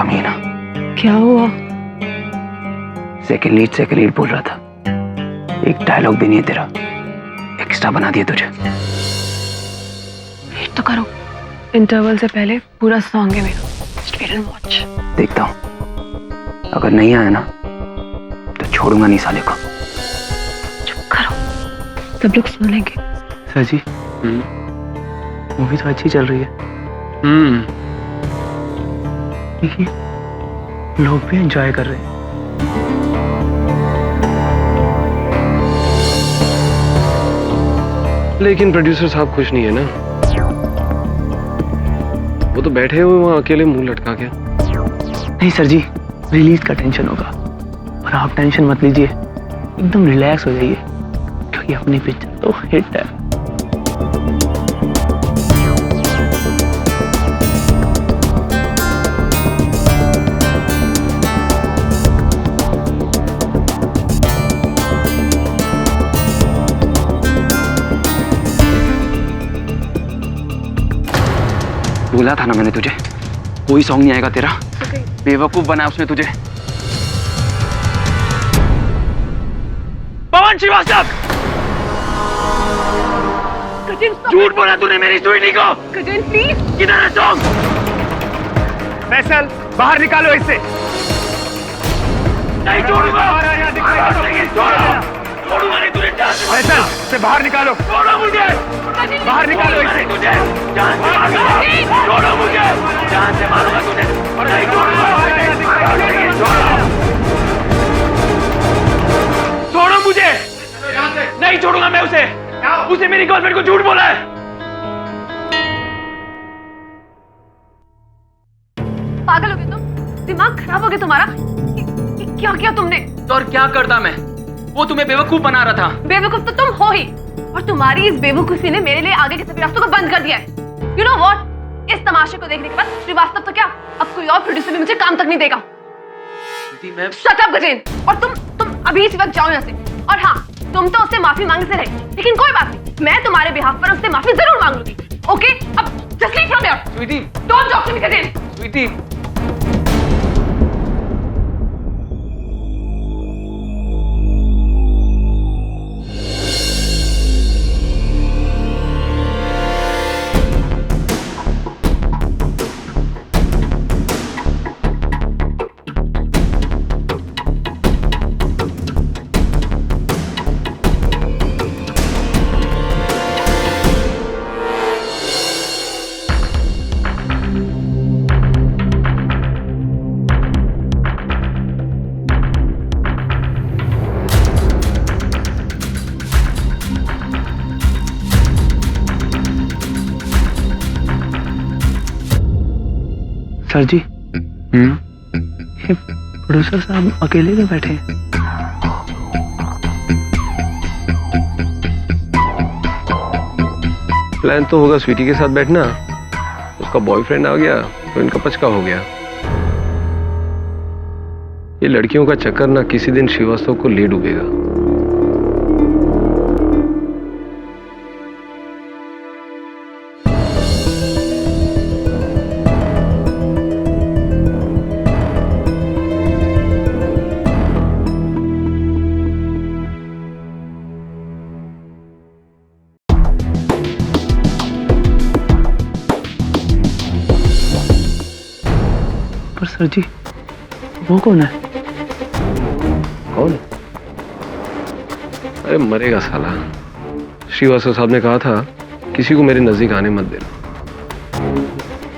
मीना, क्या हुआ? Second lead बोल रहा था, एक डायलॉग भी नहीं है तेरा, एक्स्ट्रा बना दिया तुझे। वेट तो करो, इंटरवल से पहले पूरा सॉन्ग है मेरा। Just wait and watch. देखता हूं, अगर नहीं आया ना तो छोड़ूंगा नहीं साले को। चुप करो, सब लोग सुन लेंगे। सर जी, मूवी तो अच्छी चल रही है। देखिए, लोग भी एंजॉय कर रहे हैं। लेकिन प्रोड्यूसर साहब खुश नहीं है ना, वो तो बैठे हुए वहां अकेले मुंह लटका के। नहीं सर जी, रिलीज का टेंशन होगा, और आप टेंशन मत लीजिए, एकदम रिलैक्स हो जाइए, क्योंकि अपनी पिक्चर तो हिट है। बोला था ना मैंने तुझे, कोई सॉन्ग नहीं आएगा तेरा। बेवकूफ बनाया उसने तुझे। पवन श्रीवास्तव, झूठ बोला तूने मेरी स्वीटी को। प्लीज, किधर है सॉन्ग? फैसल, बाहर निकालो इससे। नहीं छोड़ूंगा, छोड़ूंगा नहीं तुझे। फैसल, इसे बाहर निकालो। छोड़ो मुझे, बाहर निकालो इसे। तुझे जान से मारूंगा। छोड़ो मुझे, जान से मारूंगा तुझे। नहीं छोड़ूंगा, छोड़ो मुझे, नहीं छोड़ूंगा मैं उसे। उसे मेरी गर्लफ्रेंड को झूठ बोला है। पागल हो गए तुम? दिमाग खराब हो गया तुम्हारा? क्या किया तुमने? तो और क्या करता मैं? वो तुम्हें बेवकूफ बना रहा था। बेवकूफ तो तुम हो ही, और तुम्हारी इस बेवकूफी ने मेरे लिए आगे के सभी रास्तों को बंद कर दिया है। You know what? इस तमाशे को देखने के बाद श्रीवास्तव तो क्या, अब कोई और प्रोड्यूसर भी मुझे काम तक नहीं देगा। मैं Shut up, गजेन। और तुम अभी इसी वक्त जाओ यहाँ से। और हाँ, तुम तो उससे माफी मांगने से रहे, लेकिन कोई बात नहीं, मैं तुम्हारे बिहाफ पर उससे माफी जरूर मांग लूंगी। ओके, अब just leave from here. Sweetie, Don't talk to me, Gajen. Sweetie, sir ji, ये प्रोड्यूसर साहब अकेले क्यों बैठे हैं? प्लान तो होगा स्वीटी के साथ बैठना, उसका बॉयफ्रेंड आ गया तो इनका पचका हो गया। ये लड़कियों का चक्कर ना किसी दिन श्रीवास्तव को ले डूबेगा। पर सर जी, वो कौन है? कौन? अरे मरेगा साला। श्रीवास्तव साहब ने कहा था किसी को मेरे नजदीक आने मत देना।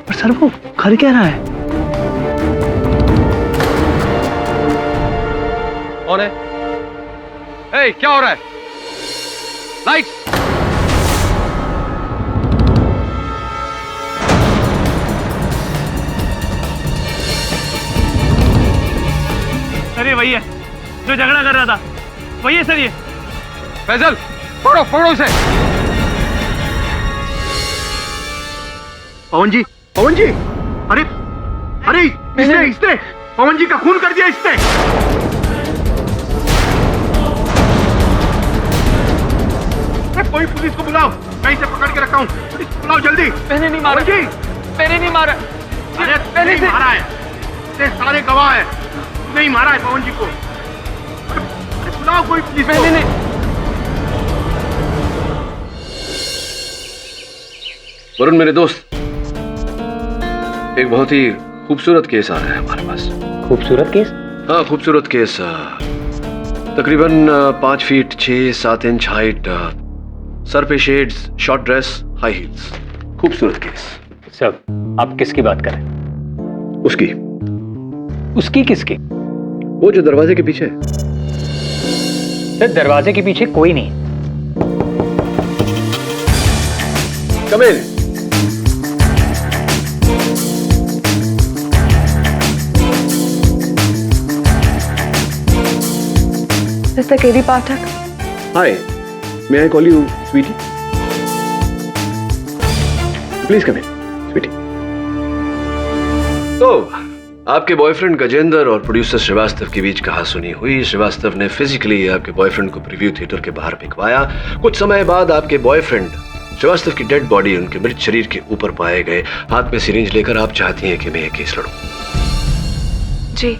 पर सर वो कर क्या रहा है? कौन है? ए, क्या हो रहा है? लाइट! सर ये वही है जो झगड़ा कर रहा था, वही है सर ये। फैजल, पकड़ो पकड़ो इसे। पवन जी, अरे अरे इसने पवन जी का खून कर दिया इसने। कोई पुलिस को बुलाओ, मैं इसे पकड़ के रखा हूँ। पुलिस को बुलाओ जल्दी। मैंने नहीं मारा जी, मैंने नहीं मारा। अरे पहले से मारा है। इतने सारे गवाह हैं, नहीं मारा है पवन जी को। अरे बुलाओ कोई पुलिस को। नहीं। वरुण मेरे दोस्त, एक बहुत ही खूबसूरत केस आ रहा है हमारे पास। खूबसूरत केस? हाँ, खूबसूरत केस। तकरीबन 5 फीट 6-7 इंच हाइट, सर पे shades, short dress, high heels. खूबसूरत केस। सर, आप किसकी बात कर रहे हैं? उसकी उसकी किसकी? वो जो दरवाजे के पीछे है। सर, दरवाजे के पीछे कोई नहीं। Come in. Mister KD Pathak. Hi, may I call you Sweetie? Please come in Sweetie. तो आपके बॉयफ्रेंड गजेंद्र और प्रोड्यूसर श्रीवास्तव के बीच कहासुनी हुई। श्रीवास्तव ने फिजिकली आपके बॉयफ्रेंड को प्रीव्यू थिएटर के बाहर भिजवाया। कुछ समय बाद आपके बॉयफ्रेंड श्रीवास्तव की डेड बॉडी उनके मृत शरीर के ऊपर पाए गए। हाथ में सिरिंज लेकर आप चाहती हैं कि मैं यह केस लड़ूं। जी।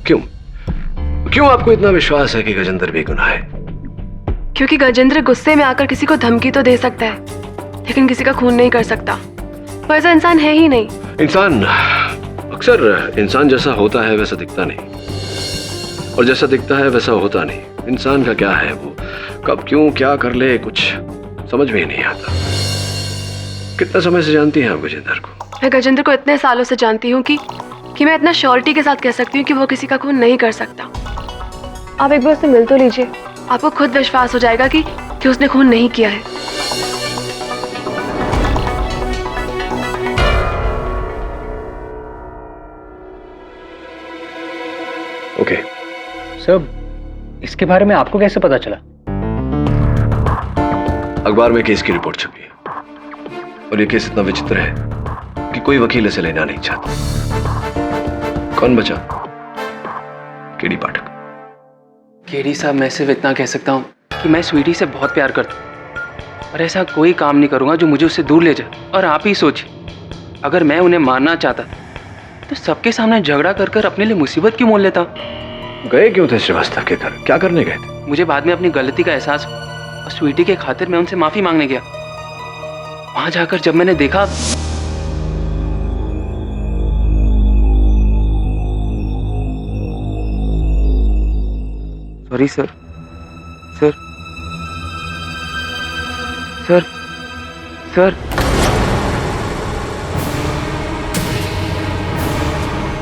क्यों आपको इतना विश्वास है कि गजेंद्र बेगुनाह है? क्योंकि गजेंद्र गुस्से में आकर किसी को धमकी तो दे सकता है, लेकिन किसी का खून नहीं कर सकता। वो ऐसा इंसान है ही नहीं। इंसान अक्सर इंसान जैसा होता है वैसा दिखता नहीं, और जैसा दिखता है वैसा होता नहीं। इंसान का क्या है, वो कब क्यों क्या कर ले कुछ समझ में ही नहीं आता। कितना समय से जानती हैं आप गजेंद्र को? मैं गजेंद्र को इतने सालों से जानती हूँ कि मैं इतना श्योरिटी के साथ कह सकती हूँ कि वो किसी का खून नहीं कर सकता। आप एक बार उससे मिल तो लीजिए, आपको खुद विश्वास हो जाएगा कि उसने खून नहीं किया है। ओके। सर, इसके बारे में आपको कैसे पता चला? अखबार में केस की रिपोर्ट छपी है, और ये केस इतना विचित्र है कि कोई वकील इसे लेना नहीं चाहता। कौन बचा? केडी पाठक। केडी साहब, मैं सिर्फ इतना कह सकता हूँ कि मैं स्वीटी से बहुत प्यार करता हूँ, और ऐसा कोई काम नहीं करूँगा जो मुझे उससे दूर ले जाए। और आप ही सोचिए, अगर मैं उन्हें मारना चाहता तो सबके सामने झगड़ा कर कर अपने लिए मुसीबत क्यों मोल लेता? गए क्यों थे श्रीवास्तव के घर? क्या करने गए थे? मुझे बाद में अपनी गलती का एहसास हुआ, और स्वीटी के खातिर मैं उनसे माफी मांगने गया। वहां जाकर जब मैंने देखा, sorry sir, sir, sir, sir,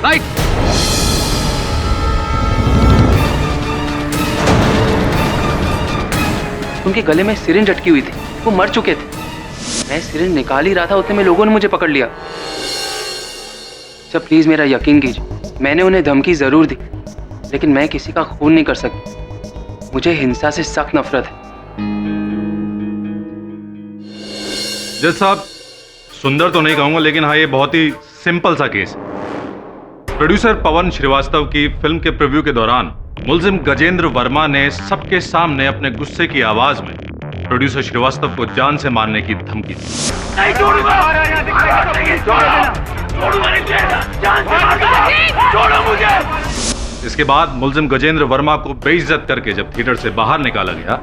right. उनके गले में सिरिंज अटकी हुई थी, वो मर चुके थे। मैं सिरिंज निकाल ही रहा था, उतने में लोगों ने मुझे पकड़ लिया। सर प्लीज मेरा यकीन कीजिए, मैंने उन्हें धमकी जरूर दी, लेकिन मैं किसी का खून नहीं कर सकती। मुझे हिंसा से सख्त नफरत है। जज साहब, सुंदर तो नहीं कहूंगा, लेकिन हाँ, ये बहुत ही सिंपल सा केस है। प्रोड्यूसर पवन श्रीवास्तव की फिल्म के प्रीव्यू के दौरान मुलजिम गजेंद्र वर्मा ने सबके सामने अपने गुस्से की आवाज में प्रोड्यूसर श्रीवास्तव को जान से मारने की धमकी दी। इसके बाद मुलजिम गजेंद्र वर्मा को बेइज्जत करके जब थिएटर से बाहर निकाला गया,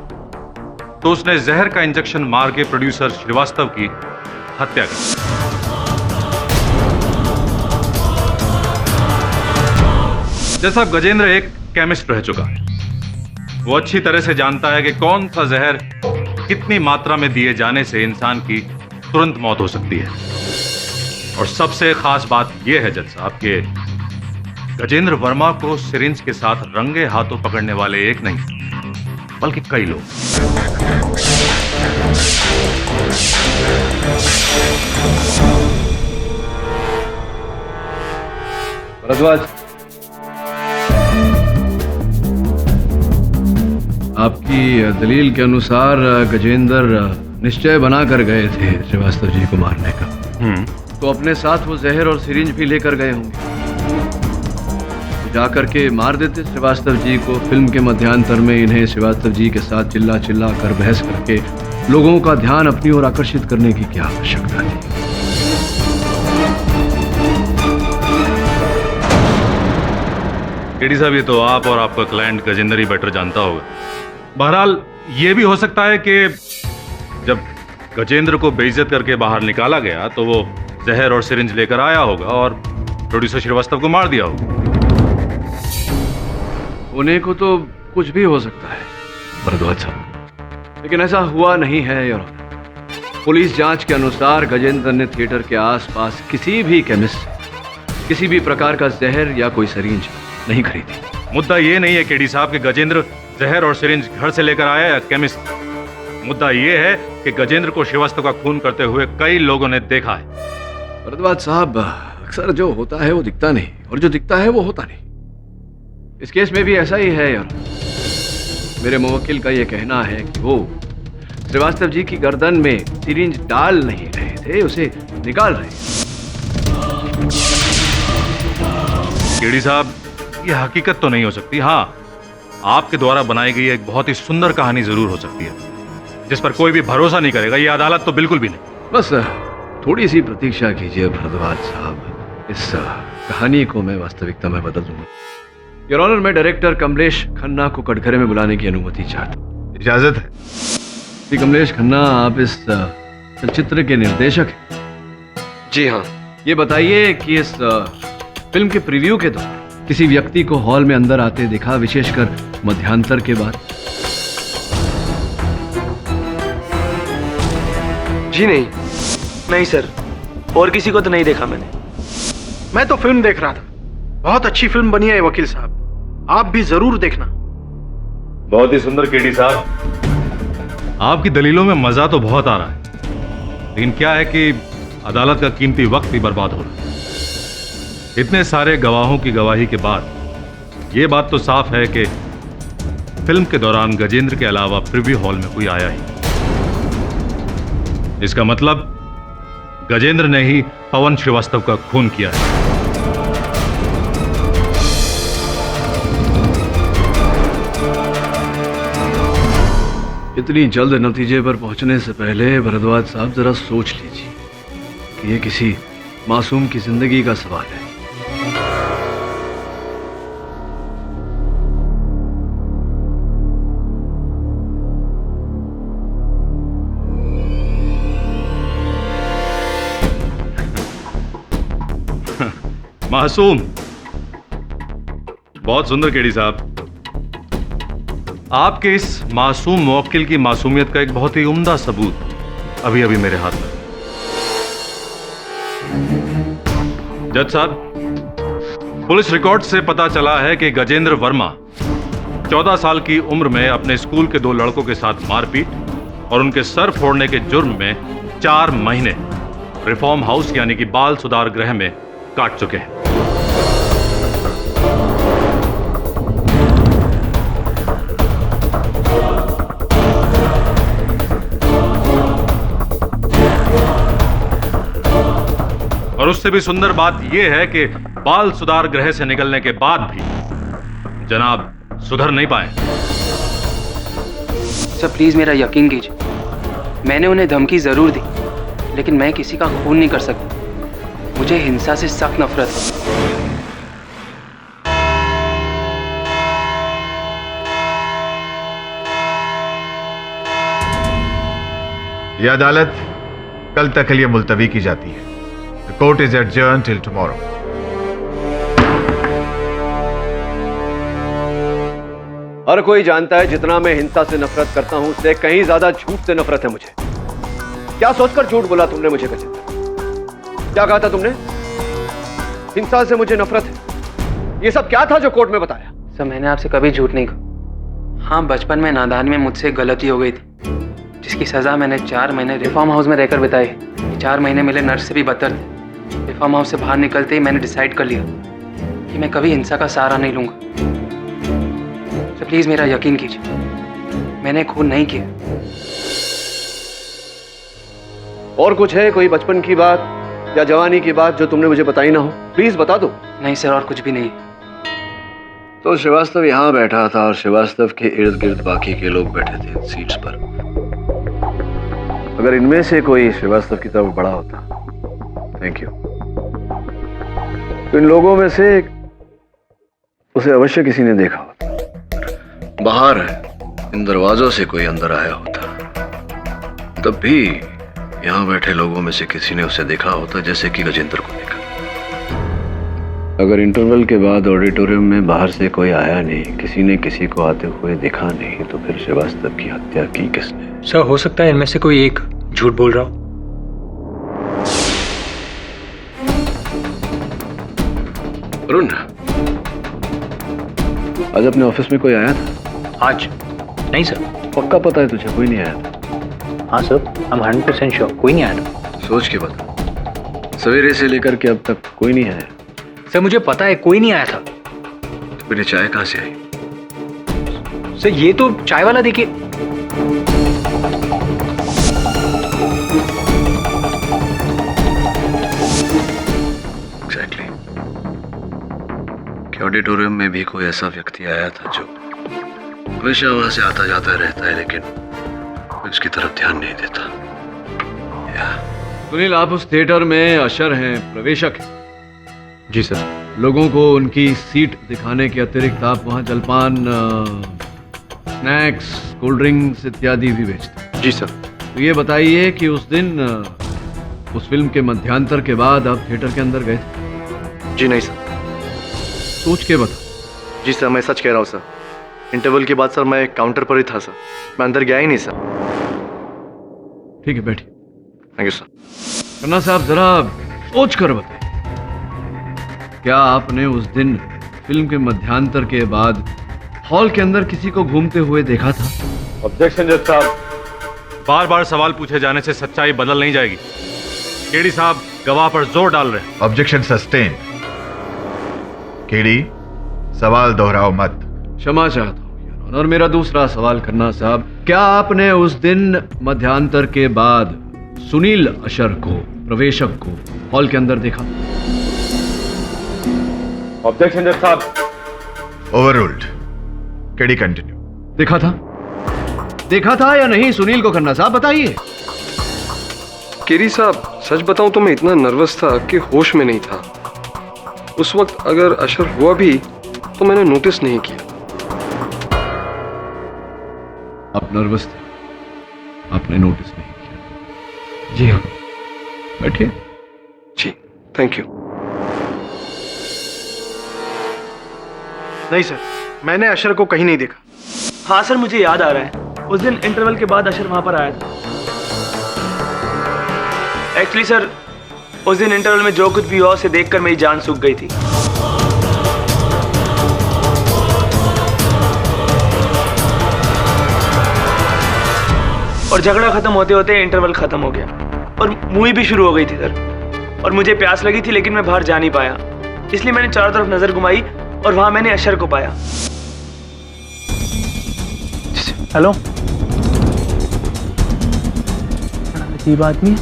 तो उसने जहर का इंजेक्शन मार के प्रोड्यूसर श्रीवास्तव की हत्या कर दी। जैसा गजेंद्र एक केमिस्ट रह चुका है, वो अच्छी तरह से जानता है कि कौन सा जहर कितनी मात्रा में दिए जाने से इंसान की तुरंत मौत हो सकती है। और सबसे खास बात यह है जज साहब कि गजेंद्र वर्मा को सिरिंज के साथ रंगे हाथों पकड़ने वाले एक नहीं, बल्कि कई लोग। भरद्वाज, आपकी दलील के अनुसार गजेंद्र निश्चय बनाकर गए थे श्रीवास्तव जी को मारने का। तो अपने साथ वो जहर और सिरिंज भी लेकर गए होंगे। तो जाकर के मार देते श्रीवास्तव जी को। फिल्म के मध्यांतर में इन्हें श्रीवास्तव जी के साथ चिल्ला चिल्ला कर बहस करके लोगों का ध्यान अपनी ओर आकर्षित करने की क्या आवश्यकता थी? केडी साहब, ये तो आप और आपका क्लाइंट गजेंद्र ही बेटर जानता होगा। बहरहाल ये भी हो सकता है कि जब गजेंद्र को बेइज्जत करके बाहर निकाला गया तो वो जहर और सिरिंज लेकर आया होगा और प्रोड्यूसर श्रीवास्तव को मार दिया होगा। होने को तो कुछ भी हो सकता है भरद्वाज साहब, लेकिन ऐसा हुआ नहीं है योर ऑनर। पुलिस जांच के अनुसार गजेंद्र ने थिएटर के आसपास किसी भी केमिस्ट से किसी भी प्रकार का जहर या कोई सिरिंज नहीं खरीदी। मुद्दा ये नहीं है केडी साहब कि गजेंद्र जहर और सिरिंज घर से लेकर आया या केमिस्ट। मुद्दा ये है कि गजेंद्र को श्रीवास्तव का खून करते हुए कई लोगों ने देखा है। भरद्वाज साहब, अक्सर जो होता है वो दिखता नहीं और जो दिखता है वो होता नहीं। इस केस में भी ऐसा ही है यार। मेरे मुवक्किल का ये कहना है कि वो श्रीवास्तव जी की गर्दन में सिरिंज डाल नहीं रहे थे, उसे निकाल रहे थे। केडी साहब, ये हकीकत तो नहीं हो सकती। हाँ, आपके द्वारा बनाई गई एक बहुत ही सुंदर कहानी जरूर हो सकती है जिस पर कोई भी भरोसा नहीं करेगा। ये अदालत तो बिल्कुल भी नहीं। बस थोड़ी सी प्रतीक्षा कीजिए भरद्वाज साहब, इस कहानी को मैं वास्तविकता में बदल दूंगा। योर ऑनर, मैं डायरेक्टर कमलेश खन्ना को कटघरे में बुलाने की अनुमति चाहता हूँ। इजाजत है? जी कमलेश खन्ना, आप इस चलचित्र के निर्देशक हैं? जी हाँ। ये बताइए कि इस फिल्म के प्रीव्यू के दौरान किसी व्यक्ति को हॉल में अंदर आते देखा, विशेषकर मध्यांतर के बाद? जी नहीं सर, और किसी को तो नहीं देखा मैंने। मैं तो फिल्म देख रहा था। बहुत अच्छी फिल्म बनी है वकील साहब, आप भी जरूर देखना। बहुत ही सुंदर केडी साहब, आपकी दलीलों में मजा तो बहुत आ रहा है, लेकिन क्या है कि अदालत का कीमती वक्त भी बर्बाद हो रहा है। इतने सारे गवाहों की गवाही के बाद यह बात तो साफ है कि फिल्म के दौरान गजेंद्र के अलावा प्रीव्यू हॉल में कोई आया ही। इसका मतलब गजेंद्र ने ही पवन श्रीवास्तव का खून किया है। इतनी जल्द नतीजे पर पहुंचने से पहले भरद्वाज साहब जरा सोच लीजिए कि ये किसी मासूम की जिंदगी का सवाल है। मासूम, बहुत सुंदर केडी साहब। आपके इस मासूम मुवक्किल की मासूमियत का एक बहुत ही उम्दा सबूत अभी अभी मेरे हाथ में। जज साहब, पुलिस रिकॉर्ड से पता चला है कि गजेंद्र वर्मा 14 साल की उम्र में अपने स्कूल के 2 लड़कों के साथ मारपीट और उनके सर फोड़ने के जुर्म में 4 महीने रिफॉर्म हाउस यानी कि बाल सुधार गृह में काट चुके हैं। और उससे भी सुंदर बात यह है कि बाल सुधार गृह से निकलने के बाद भी जनाब सुधर नहीं पाए। सर प्लीज मेरा यकीन कीजिए, मैंने उन्हें धमकी जरूर दी, लेकिन मैं किसी का खून नहीं कर सकता। मुझे हिंसा से सख्त नफरत है। यह अदालत कल तक के लिए मुलतवी की जाती है। The court is adjourned till tomorrow. हर कोई जानता है जितना मैं हिंसा से नफरत करता हूं उससे कहीं ज्यादा झूठ से नफरत है मुझे। क्या सोचकर झूठ बोला तुमने मुझे गजेंद्र? क्या कहा था तुमने? हिंसा से मुझे नफरत है। ये सब क्या था जो कोर्ट में बताया? सर मैंने आपसे कभी झूठ नहीं कहा। हाँ, बचपन में नादान में मुझसे गलती हो गई थी, जिसकी सजा मैंने 4 महीने रिफॉर्म हाउस में रहकर बिताई। 4 महीने मिले नर्स से भी बदतर थे। रिफॉर्म हाउस से बाहर निकलते ही मैंने डिसाइड कर लिया कि मैं कभी हिंसा का सहारा नहीं लूंगा। तो प्लीज मेरा यकीन कीजिए, मैंने खून नहीं किया। और कुछ है, कोई बचपन की बात या जवानी की बात जो तुमने मुझे बताई ना हो? प्लीज बता दो। नहीं सर, और कुछ भी नहीं। तो श्रीवास्तव यहाँ बैठा था और श्रीवास्तव के इर्द गिर्द बाकी के लोग बैठे थे इन सीट्स पर। अगर इनमें से कोई श्रीवास्तव की तरफ बड़ा होता, थैंक यू, तो इन लोगों में से उसे अवश्य किसी ने देखा होता। बाहर इन दरवाजों से कोई अंदर आया होता, तब भी यहाँ बैठे लोगों में से किसी ने उसे देखा होता, जैसे कि गजेंद्र को देखा। अगर इंटरवल के बाद ऑडिटोरियम में बाहर से कोई आया नहीं, किसी ने किसी को आते हुए देखा नहीं, तो फिर श्रीवास्तव की हत्या की किसने? सर, हो सकता है इनमें से कोई एक झूठ बोल रहा हो। अरुण, आज अपने ऑफिस में कोई आया था? आज नहीं सर। पक्का पता है तुझे कोई नहीं आया था? हाँ सर, हम 100% श्योर, कोई नहीं आया था। सोच के बता, सवेरे से लेकर के अब तक कोई नहीं आया? सर मुझे पता है कोई नहीं आया था। तो फिर ये चाय कहाँ से आई? सर ये तो चाय वाला देखिए। एग्जैक्टली। ऑडिटोरियम में भी कोई ऐसा व्यक्ति आया था जो हमेशा वहां से आता जाता रहता है, लेकिन उसकी तरफ ध्यान नहीं देता। सुनील, आप उस थिएटर में अशर हैं, प्रवेशक हैं। जी सर। लोगों को उनकी सीट दिखाने के अतिरिक्त आप वहां जलपान, स्नैक्स, कोल्ड ड्रिंक्स इत्यादि भी बेचते हैं। जी सर। तो ये बताइए कि उस दिन उस फिल्म के मध्यांतर के बाद आप थिएटर के अंदर गए थे? जी नहीं सर। सोच के बता। जी सर, मैं सच कह रहा हूँ सर। इंटरवल के बाद सर मैं काउंटर पर ही था सर, मैं अंदर गया ही नहीं सर। ठीक है, बैठिए। Thank you sir. खन्ना साहब, जरा सोच कर बताइए, क्या आपने उस दिन फिल्म के मध्यांतर के बाद हॉल के अंदर किसी को घूमते हुए देखा था? ऑब्जेक्शन जज साहब। बार बार सवाल पूछे जाने से सच्चाई बदल नहीं जाएगी। केडी साहब गवाह पर जोर डाल रहे हैं। Objection sustain. केडी, सवाल दोहराओ मत। क्षमा चाहता हूँ योर ऑनर। और मेरा दूसरा सवाल, खन्ना साहब, क्या आपने उस दिन मध्यांतर के बाद सुनील अशर को, प्रवेशक को, हॉल के अंदर देखा? ऑब्जेक्शन जज साहब। ओवररूल्ड। KD, continue. देखा था? देखा था या नहीं सुनील को? खन्ना साहब बताइए। केरी साहब, सच बताऊं तो मैं इतना नर्वस था कि होश में नहीं था। उस वक्त अगर अशर हुआ भी तो मैंने नोटिस नहीं किया। आप नर्वस थे, आपने नोटिस नहीं किया। जी हाँ, बैठिए। जी, थैंक यू। नहीं सर, मैंने अशर को कहीं नहीं देखा। हाँ सर, मुझे याद आ रहा है, उस दिन इंटरवल के बाद अशर वहां पर आया था। एक्चुअली सर, उस दिन इंटरवल में जो कुछ भी हुआ उसे देखकर मेरी जान सूख गई थी। और झगड़ा खत्म होते होते इंटरवल खत्म हो गया और मूवी भी शुरू हो गई थी सर। और मुझे प्यास लगी थी लेकिन मैं बाहर जा नहीं पाया, इसलिए मैंने चारों तरफ नजर घुमाई और वहां मैंने अशर को पाया। हेलो, अजीब आदमी है,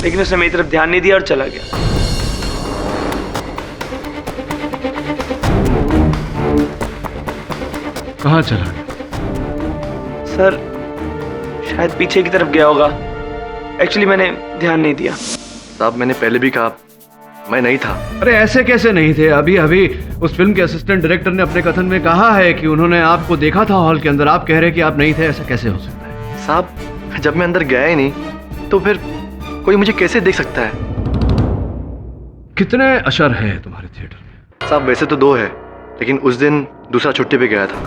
लेकिन उसने मेरी तरफ ध्यान नहीं दिया और चला गया। कहाँ चला गया? सर शायद पीछे की तरफ गया होगा। एक्चुअली मैंने ध्यान नहीं दिया। साहब, मैंने पहले भी कहा मैं नहीं था। अरे ऐसे कैसे नहीं थे? अभी अभी उस फिल्म के असिस्टेंट डायरेक्टर ने अपने कथन में कहा है कि उन्होंने आपको देखा था हॉल के अंदर। आप कह रहे हैं कि आप नहीं थे, ऐसा कैसे हो सकता है? साहब, जब मैं अंदर गया ही नहीं तो फिर कोई मुझे कैसे देख सकता है? कितने अशर हैं तुम्हारे थिएटर में? साहब, वैसे तो 2 है, लेकिन उस दिन दूसरा छुट्टी पे गया था,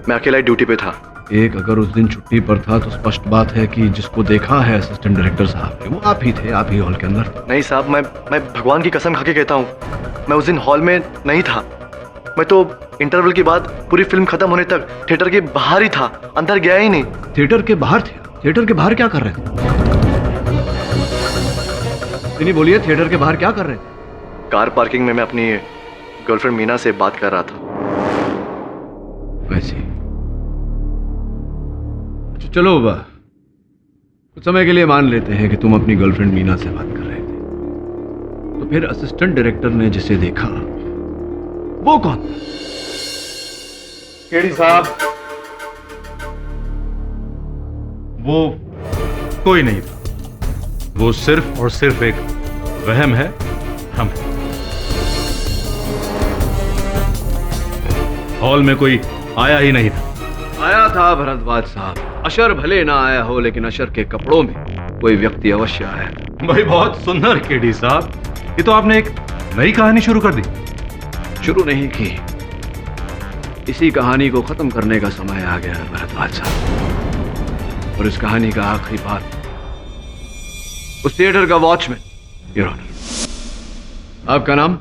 मैं अकेला ड्यूटी पे था। एक अगर उस दिन छुट्टी पर था तो स्पष्ट बात है कि जिसको देखा है असिस्टेंट डायरेक्टर साहब ने, वो आप ही थे, आप ही हॉल के अंदर थे। नहीं साहब, मैं भगवान की कसम खा के कहता हूँ, मैं उस दिन हॉल में नहीं था। मैं तो इंटरवल के बाद पूरी फिल्म खत्म होने तक थिएटर के बाहर ही था, अंदर गया ही नहीं। थिएटर के बाहर थे? थिएटर के बाहर क्या कर रहे थे? नहीं बोलिए, थिएटर के बाहर क्या कर रहे थे? कार पार्किंग में मैं अपनी गर्लफ्रेंड मीना से बात कर रहा था। वैसे चलो कुछ समय के लिए मान लेते हैं कि तुम अपनी गर्लफ्रेंड मीना से बात कर रहे थे, तो फिर असिस्टेंट डायरेक्टर ने जिसे देखा वो कौन था? केडी साहब, वो कोई नहीं था। वो सिर्फ और सिर्फ एक वहम है, भ्रम है। हॉल में कोई आया ही नहीं था। आया था भरद्वाज साहब। अशर भले ना आया हो, लेकिन अशर के कपड़ों में कोई व्यक्ति अवश्य आया। भाई बहुत सुंदर केडी साहब, ये तो आपने एक नई कहानी शुरू कर दी। शुरू नहीं की, इसी कहानी को खत्म करने का समय आ गया है भरद्वाज साहब। और इस कहानी का आखिरी पार्ट उस थिएटर का वॉचमैन, योर ऑनर। आपका नाम?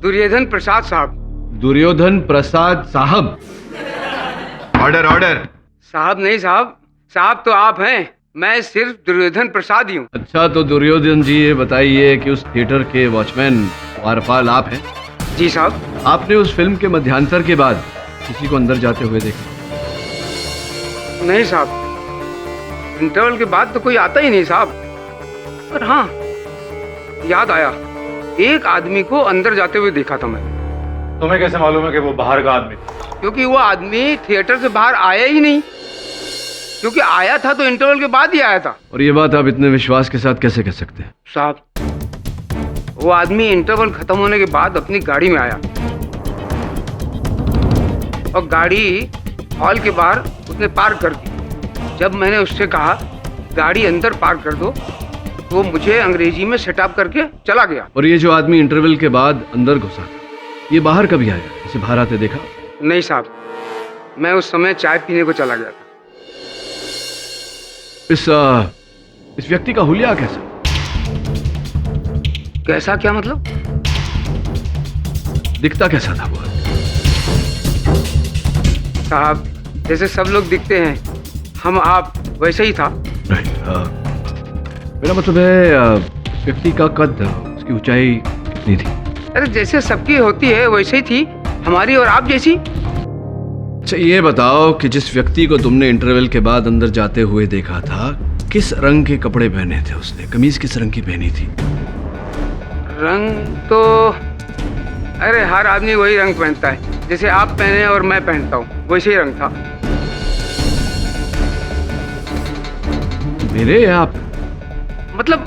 दुर्योधन प्रसाद साहब। दुर्योधन प्रसाद साहब। Order order. साहब नहीं साहब, साहब तो आप हैं, मैं सिर्फ दुर्योधन प्रसाद ही हूँ। अच्छा, तो दुर्योधन जी ये बताइए कि उस थिएटर के वॉचमैन द्वारपाल आप हैं? जी साहब। आपने उस फिल्म के मध्यांतर के बाद किसी को अंदर जाते हुए देखा? नहीं साहब, इंटरवल के बाद तो कोई आता ही नहीं साहब। पर हाँ, याद आया, एक आदमी को अंदर जाते हुए देखा था मैं। तुम्हें कैसे मालूम है कि वो बाहर का आदमी था? क्योंकि वो आदमी थिएटर से बाहर आया ही नहीं, क्योंकि आया था तो इंटरवल के बाद ही आया था। और ये बात आप इतने विश्वास के साथ कैसे कह सकते हैं? साहब, वो आदमी इंटरवल खत्म होने के बाद अपनी गाड़ी में आया और गाड़ी हॉल के बाहर उसने पार्क कर दी। जब मैंने उससे कहा गाड़ी अंदर पार्क कर दो, तो वो मुझे अंग्रेजी में सेटअप करके चला गया। और ये जो आदमी इंटरवल के बाद अंदर घुसा था, ये बाहर कभी आया? इसे बाहर आते देखा? नहीं साहब, मैं उस समय चाय पीने को चला गया था। इस व्यक्ति का हुलिया कैसा? कैसा क्या मतलब? दिखता कैसा था वो? साहब, जैसे सब लोग दिखते हैं, हम आप वैसे ही था। मेरा मतलब है व्यक्ति का कद, उसकी ऊंचाई कितनी थी? अरे जैसे सबकी होती है वैसे ही थी, हमारी और आप जैसी। अच्छा, ये बताओ कि जिस व्यक्ति को तुमने इंटरवल के बाद अंदर जाते हुए देखा था, किस रंग के कपड़े पहने थे उसने? कमीज किस रंग की पहनी थी? रंग तो अरे हर आदमी वही रंग पहनता है, जैसे आप पहने और मैं पहनता हूँ, वैसे ही रंग था। मेरे या आप? मतलब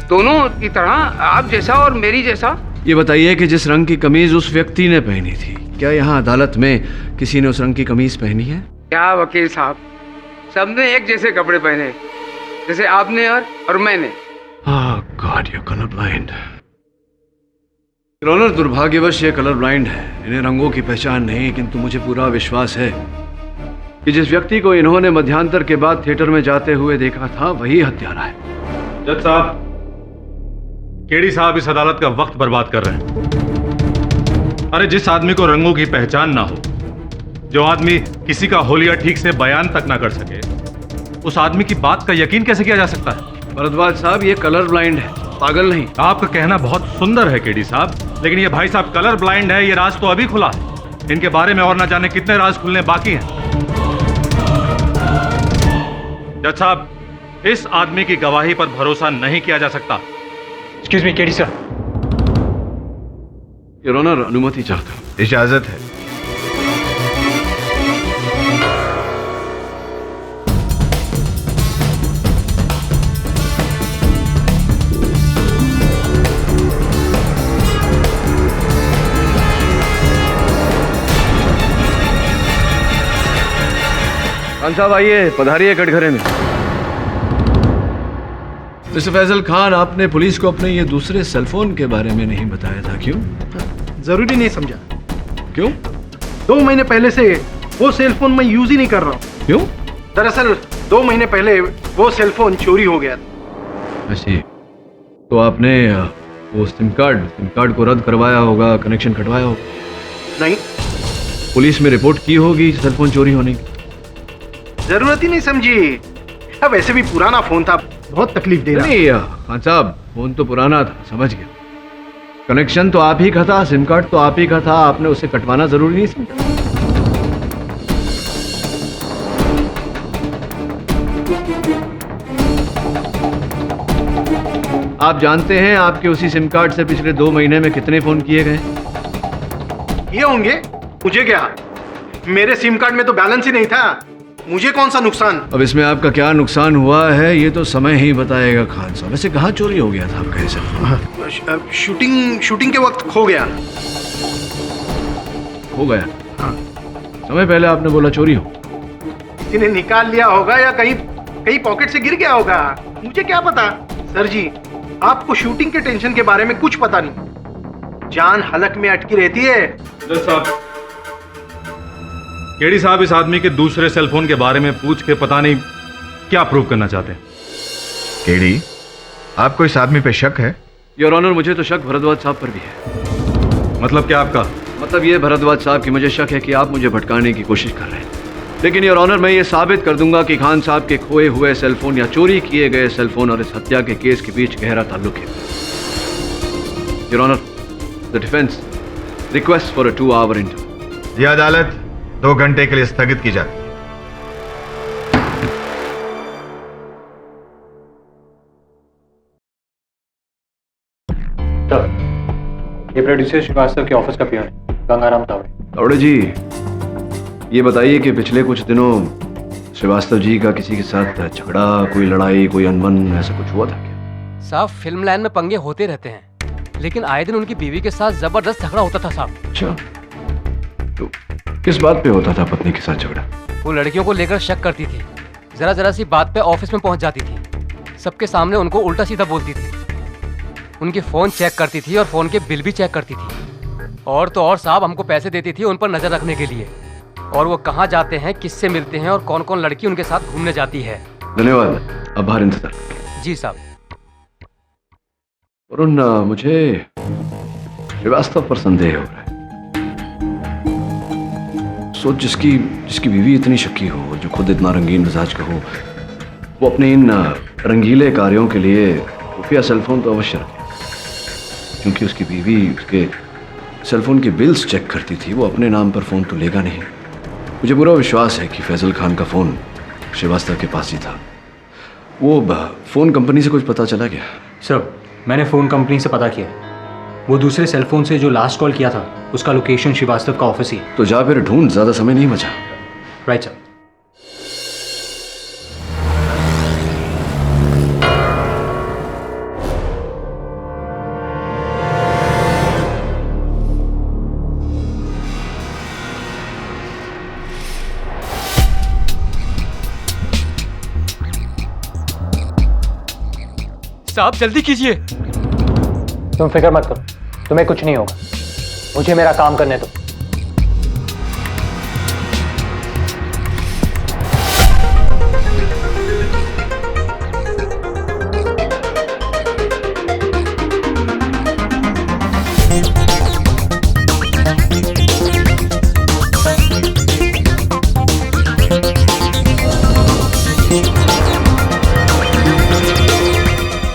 दोनों की तरह, आप जैसा और मेरी जैसा। ये बताइए कि जिस रंग की कमीज उस व्यक्ति ने पहनी थी, क्या यहाँ अदालत में किसी ने उस रंग की कमीज पहनी है? क्या वकील साहब, सबने एक जैसे कपड़े पहने, जैसे आपने और मैंने। God, you colour blind. Honour, दुर्भाग्यवश ये कलर ब्लाइंड है, इन्हें रंगों की पहचान नहीं, किंतु मुझे पूरा विश्वास है कि जिस व्यक्ति को इन्होंने मध्यांतर के बाद थिएटर में जाते हुए देखा था, वही हत्यारा है। जज साहब, केडी साहब इस अदालत का वक्त बर्बाद कर रहे हैं। अरे जिस आदमी को रंगों की पहचान ना हो, जो आदमी किसी का होलिया ठीक से बयान तक ना कर सके, उस आदमी की बात का यकीन कैसे किया जा सकता है? भरद्वाज साहब, ये कलर ब्लाइंड है, पागल नहीं। आपका कहना बहुत सुंदर है केडी साहब, लेकिन ये भाई साहब कलर ब्लाइंड है, ये राज तो अभी खुला है। इनके बारे में और ना जाने कितने राज खुलने बाकी हैं। जज साहब, इस आदमी की गवाही पर भरोसा नहीं किया जा सकता। Excuse me KD sir. Your honour, अनुमति चाहता हूं। इजाजत है। खान साहब आइए, पधारिए कटघरे में। मिस्टर फैजल खान, आपने पुलिस को अपने ये दूसरे सेलफोन के बारे में नहीं बताया था, क्यों? जरूरी नहीं समझा। क्यों? 2 महीने पहले से वो सेलफोन मैं यूज ही नहीं कर रहा हूँ। क्यों? दरअसल 2 महीने पहले वो सेलफोन चोरी हो गया था। ऐसी तो आपने वो सिम कार्ड को रद्द करवाया होगा, कनेक्शन कटवाया होगा? नहीं। पुलिस में रिपोर्ट की होगी सेलफोन चोरी होने की? जरूरत ही नहीं समझी। अब वैसे भी पुराना फोन था, बहुत तकलीफ दे रहा। नहीं खान साहब, फोन तो पुराना था, समझ गया। कनेक्शन तो आप ही का था, सिम कार्ड तो आप ही का था, आपने उसे कटवाना जरूरी नहीं समझा? आप जानते हैं आपके उसी सिम कार्ड से पिछले 2 महीने में कितने फोन किए गए? ये होंगे, मुझे क्या, मेरे सिम कार्ड में तो बैलेंस ही नहीं था, मुझे कौन सा नुकसान। अब इसमें आपका क्या नुकसान हुआ है ये तो समय ही बताएगा खान साहब। वैसे कहाँ चोरी हो गया था आपका ये सेलफोन? शूटिंग के वक्त खो गया। हो गया? समय पहले आपने बोला चोरी हो। किसी ने निकाल लिया होगा या कहीं कहीं पॉकेट से गिर गया होगा, मुझे क्या पता। सर जी, आपको शूटिंग के टेंशन के बारे में कुछ पता नहीं, जान हलक में अटकी रहती है। जज साहब, केडी साहब इस आदमी के दूसरे सेलफोन के बारे में पूछ के पता नहीं क्या प्रूव करना चाहते हैं। केडी, आपको इस आदमी पे शक है? योर ऑनर, मुझे तो शक भरद्वाज साहब पर भी है। मतलब क्या आपका? मतलब ये भरद्वाज साहब की मुझे शक है कि आप मुझे भटकाने की कोशिश कर रहे हैं, लेकिन योर ऑनर मैं ये साबित कर दूंगा कि खान साहब के खोए हुए सेलफोन या चोरी किए गए सेलफोन और इस हत्या के केस के बीच गहरा ताल्लुक है। Your honour, the defence request for a 2-hour interview. यह अदालत 2 घंटे के लिए स्थगित की जाती है। ये प्रोड्यूसर श्रीवास्तव के ऑफिस का पियन है, गंगाराम तावड़े। तावड़े जी, ये बताइए कि पिछले कुछ दिनों श्रीवास्तव जी का किसी के साथ झगड़ा, कोई लड़ाई, कोई अनबन ऐसा कुछ हुआ था क्या? साहब, फिल्म लाइन में पंगे होते रहते हैं, लेकिन आए दिन उनकी बीवी के साथ जबरदस्त झगड़ा होता था साहब। अच्छा, तो किस बात पे होता था पत्नी के साथ झगड़ा? वो लड़कियों को लेकर शक करती थी, जरा सी बात पे ऑफिस में पहुंच जाती थी, सबके सामने उनको उल्टा सीधा बोलती थी, उनके फोन चेक करती थी और फोन के बिल भी चेक करती थी, और तो और साहब हमको पैसे देती थी उन पर नजर रखने के लिए, और वो कहाँ जाते हैं, किससे मिलते हैं और कौन कौन लड़की उनके साथ घूमने जाती है। धन्यवाद, अब बाहर इंतजार। जी साहब। वरुण, मुझे श्रीवास्तव पर संदेह हो रहा है। सोच, जिसकी बीवी इतनी शक्की हो, जो खुद इतना रंगीन मिजाज का हो, वो अपने इन रंगीले कार्यों के लिए खुफिया सेलफोन तो अवश्य रखे, क्योंकि उसकी बीवी उसके सेलफोन के बिल्स चेक करती थी, वो अपने नाम पर फ़ोन तो लेगा नहीं। मुझे पूरा विश्वास है कि फैजल खान का फ़ोन श्रीवास्तव के पास ही था। वो फ़ोन कंपनी से कुछ पता चला क्या? सर, मैंने फ़ोन कंपनी से पता किया, वो दूसरे सेलफोन से जो लास्ट कॉल किया था उसका लोकेशन श्रीवास्तव का ऑफिस ही। तो जा फिर ढूंढ, ज़्यादा समय नहीं बचा। Right sir. साहब, जल्दी कीजिए। तुम फिक्र मत करो, तुम्हें कुछ नहीं होगा, मुझे मेरा काम करने दो।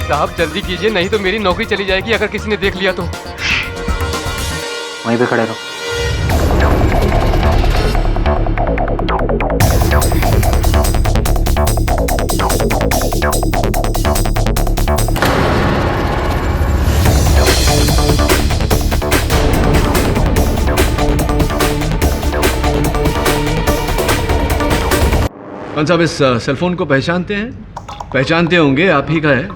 साहब, जल्दी कीजिए, नहीं तो मेरी नौकरी चली जाएगी अगर किसी ने देख लिया तो। वहीं पे खड़े रहो। कौन साहब, इस सेलफोन को पहचानते हैं? पहचानते होंगे, आप ही का है।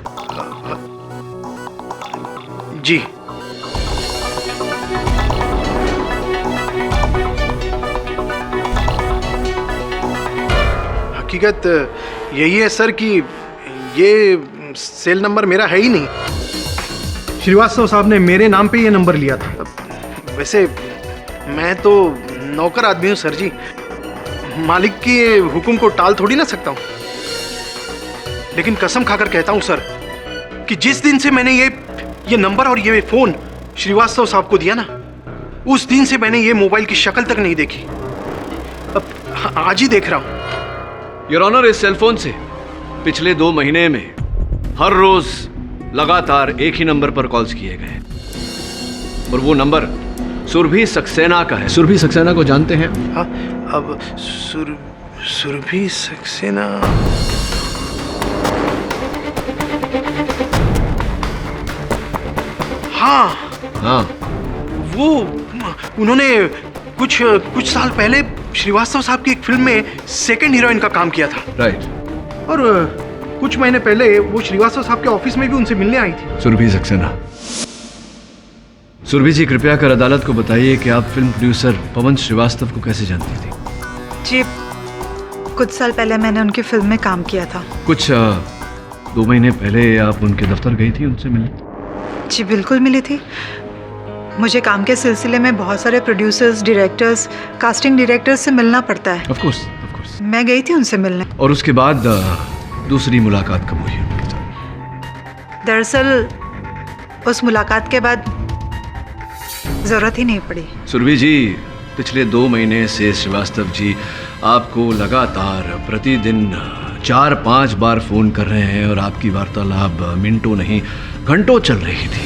जी। हकीकत यही है सर कि ये सेल नंबर मेरा है ही नहीं। श्रीवास्तव साहब ने मेरे नाम पे ये नंबर लिया था। वैसे मैं तो नौकर आदमी हूँ सर जी, मालिक के हुक्म को टाल थोड़ी ना सकता हूँ। लेकिन कसम खाकर कहता हूँ सर कि जिस दिन से मैंने ये नंबर और ये फोन श्रीवास्तव साहब को दिया ना, उस दिन से मैंने ये मोबाइल की शक्ल तक नहीं देखी। अब आज ही देख रहा हूं। योर ऑनर, इस सेलफोन से पिछले 2 महीने में हर रोज लगातार एक ही नंबर पर कॉल्स किए गए, और वो नंबर सुरभि सक्सेना का है। सुरभि सक्सेना को जानते हैं? हाँ, अब सुरभि सक्सेना। हाँ, वो उन्होंने कुछ साल पहले श्रीवास्तव साहब की एक फिल्म में सेकंड हीरोइन का काम किया था। राइट। और कुछ महीने पहले वो श्रीवास्तव साहब के ऑफिस में भी उनसे मिलने आई थी। सुरभि सक्सेना। सुरभि जी, कृपया कर अदालत को बताइए कि आप फिल्म प्रोड्यूसर पवन श्रीवास्तव को कैसे जानती थी? जी, कुछ साल पहले मैंने उनकी फिल्म में काम किया था। कुछ 2 महीने पहले आप उनके दफ्तर गई थी उनसे मिलने? जी बिल्कुल मिली थी। मुझे काम के सिलसिले में बहुत सारे प्रोड्यूसर्स, डायरेक्टर्स, कास्टिंग डायरेक्टर्स से मिलना पड़ता है। Of course. मैं गई थी उनसे मिलने। और उसके बाद दूसरी मुलाकात कब हुई उनके साथ? दरअसल उस मुलाकात के बाद जरूरत ही नहीं पड़ी। सुरभि जी, पिछले 2 महीने से श्रीवास्तव जी आपको लगातार प्रतिदिन 4-5 बार फोन कर रहे हैं और आपकी वार्तालाप मिनटों नहीं घंटों चल रही थी।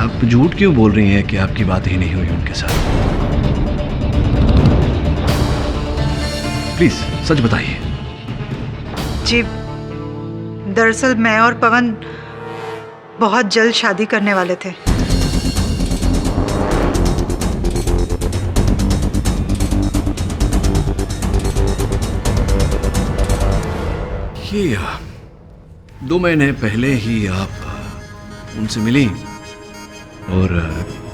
आप झूठ क्यों बोल रही हैं कि आपकी बात ही नहीं हुई उनके साथ? प्लीज सच बताइए। जी, दरअसल मैं और पवन बहुत जल्द शादी करने वाले थे। ये 2 महीने पहले ही आप उनसे मिली और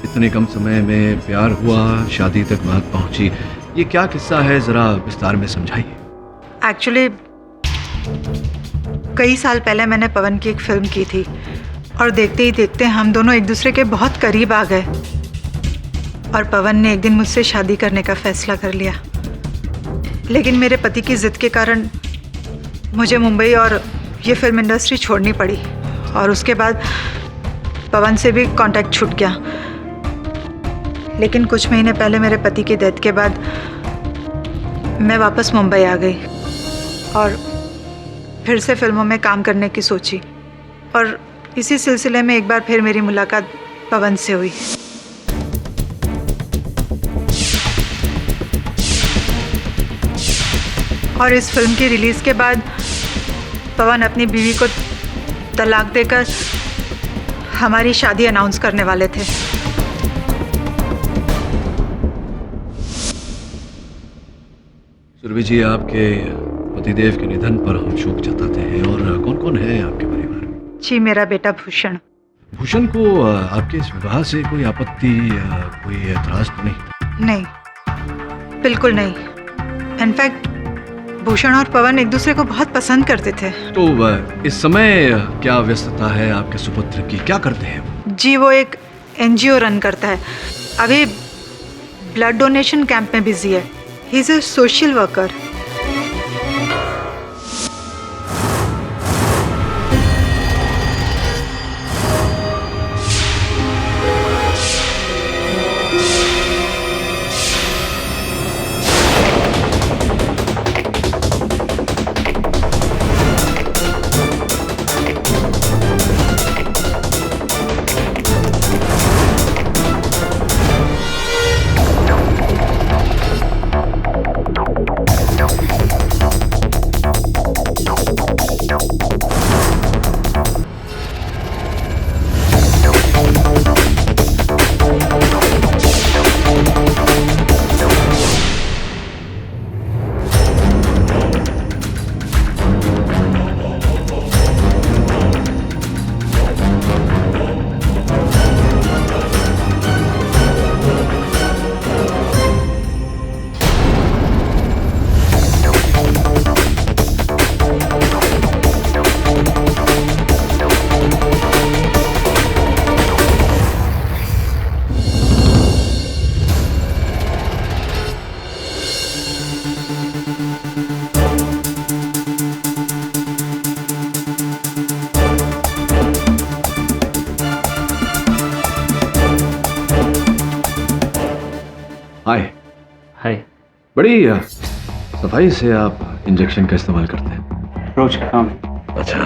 इतने कम समय में प्यार हुआ, शादी तक बात पहुंची। ये क्या किस्सा है, जरा विस्तार में समझाइए। एक्चुअली कई साल पहले मैंने पवन की एक फिल्म की थी और देखते ही देखते हम दोनों एक दूसरे के बहुत करीब आ गए और पवन ने एक दिन मुझसे शादी करने का फैसला कर लिया। लेकिन मेरे पति की जिद के कारण मुझे मुंबई और ये फिल्म इंडस्ट्री छोड़नी पड़ी और उसके बाद पवन से भी कांटेक्ट छूट गया। लेकिन कुछ महीने पहले मेरे पति की डेथ के बाद मैं वापस मुंबई आ गई और फिर से फिल्मों में काम करने की सोची और इसी सिलसिले में एक बार फिर मेरी मुलाकात पवन से हुई। और इस फिल्म की रिलीज के बाद पवन अपनी बीवी को तलाक देकर हमारी शादी अनाउंस करने वाले थे। सुरभि जी, आपके पतिदेव के निधन पर हम शोक जताते हैं। और कौन कौन है आपके परिवार में? जी, मेरा बेटा भूषण। भूषण को आपके इस विवाह से कोई आपत्ति, कोई एतराज तो नहीं? नहीं, बिल्कुल नहीं। इनफैक्ट भूषण और पवन एक दूसरे को बहुत पसंद करते थे। तो इस समय क्या व्यस्तता है आपके सुपुत्र की, क्या करते हैं वो? जी, वो एक NGO रन करता है। अभी ब्लड डोनेशन कैंप में बिजी है। He is a social worker. Hi. Hi. बड़ी सफाई से आप इंजेक्शन का इस्तेमाल करते हैं। रोज का काम। अच्छा,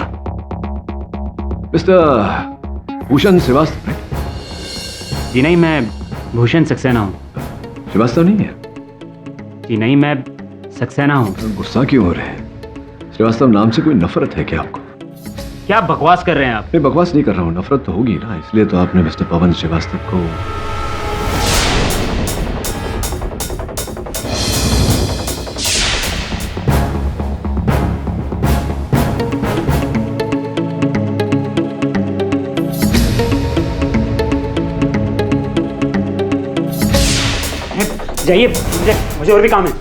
मिस्टर भूषण श्रीवास्तव है? जी नहीं, मैं भूषण सक्सेना हूँ। श्रीवास्तव नहीं है? जी नहीं, मैं सक्सेना हूँ। गुस्सा क्यों हो रहे हैं? श्रीवास्तव नाम से कोई नफरत है क्या आपको? क्या बकवास कर रहे हैं आप? मैं बकवास नहीं कर रहा हूँ, नफरत तो होगी ना, इसलिए तो आपने मिस्टर पवन श्रीवास्तव को। जाइए, मुझे और भी काम है।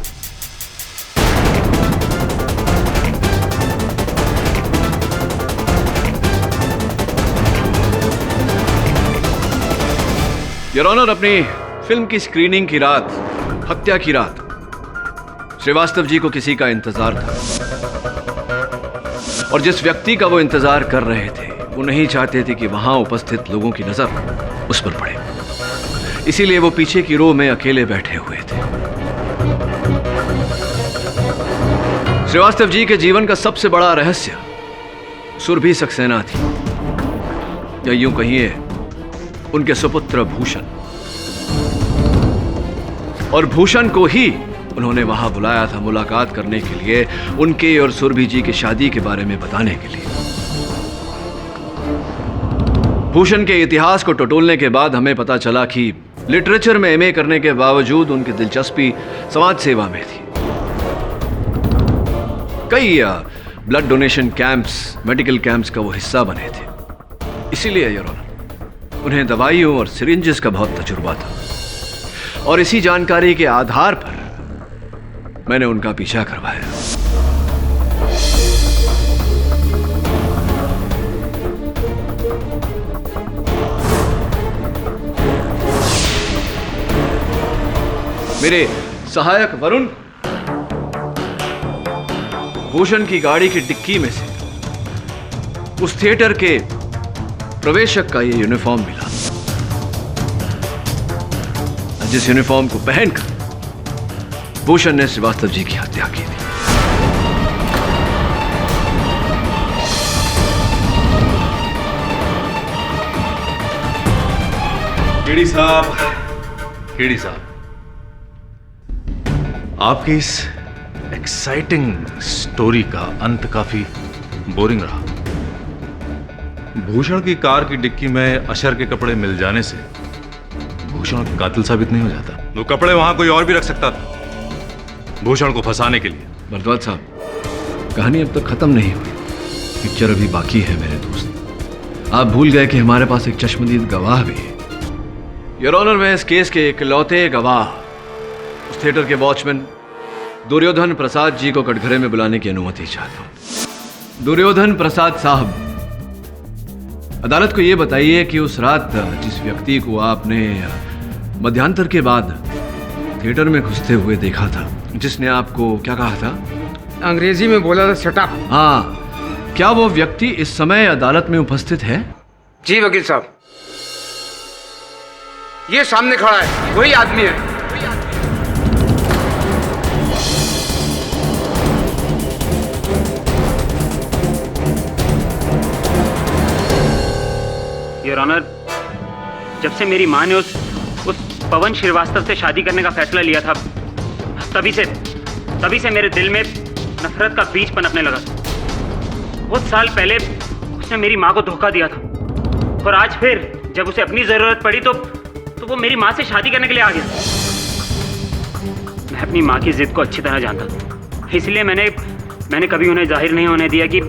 योर ऑनर, अपनी फिल्म की स्क्रीनिंग की रात, हत्या की रात, श्रीवास्तव जी को किसी का इंतजार था और जिस व्यक्ति का वो इंतजार कर रहे थे वो नहीं चाहते थे कि वहां उपस्थित लोगों की नजर उस पर पड़े, इसीलिए वो पीछे की रो में अकेले बैठे हुए थे। श्रीवास्तव जी के जीवन का सबसे बड़ा रहस्य सुरभि सक्सेना थी, या यूं कहिए उनके सुपुत्र भूषण। और भूषण को ही उन्होंने वहां बुलाया था मुलाकात करने के लिए, उनके और सुरभि जी की शादी के बारे में बताने के लिए। भूषण के इतिहास को टटोलने के बाद हमें पता चला कि लिटरेचर में एमए करने के बावजूद उनकी दिलचस्पी समाज सेवा में थी। कई blood donation camps, medical camps का वो हिस्सा बने थे, इसीलिए योर ऑनर उन्हें दवाइयों और सिरिंजेस का बहुत तजुर्बा था और इसी जानकारी के आधार पर मैंने उनका पीछा करवाया। मेरे सहायक वरुण भूषण की गाड़ी की डिक्की में से उस थिएटर के प्रवेशक का ये यूनिफॉर्म मिला, जिस यूनिफॉर्म को पहनकर भूषण ने श्रीवास्तव जी की हत्या की थी। केडी साहब, आपकी इस एक्साइटिंग स्टोरी का अंत काफी बोरिंग रहा। भूषण की कार की डिक्की में अशर के कपड़े मिल जाने से भूषण कातिल साबित नहीं हो जाता। वो कपड़े वहां कोई और भी रख सकता था भूषण को फंसाने के लिए। भरद्वाज साहब, कहानी अब तक खत्म नहीं हुई, पिक्चर अभी बाकी है मेरे दोस्त। आप भूल गए कि हमारे पास एक चश्मदीद गवाह भी है। योर ऑनर, मैं इस केस के इकलौते गवाह उस थिएटर के वॉचमैन दुर्योधन प्रसाद जी को कटघरे में बुलाने की अनुमति चाहता हूं। दुर्योधन प्रसाद साहब, अदालत को यह बताइए कि उस रात जिस व्यक्ति को आपने मध्यांतर के बाद थिएटर में घुसते हुए देखा था, जिसने आपको क्या कहा था? अंग्रेजी में बोला था शट अप। हाँ, क्या वो व्यक्ति इस समय अदालत में उपस्थित है? जी वकील साहब, ये सामने खड़ा है, वही आदमी है। योर ऑनर, जब से मेरी माँ ने उस पवन श्रीवास्तव से शादी करने का फैसला लिया था, तभी से मेरे दिल में नफरत का बीज पनपने लगा। बहुत साल पहले उसने मेरी माँ को धोखा दिया था और आज फिर जब उसे अपनी जरूरत पड़ी तो वो मेरी माँ से शादी करने के लिए आ गया। मैं अपनी माँ की जिद को अच्छी तरह जानता था, इसलिए मैंने कभी उन्हें जाहिर नहीं होने दिया कि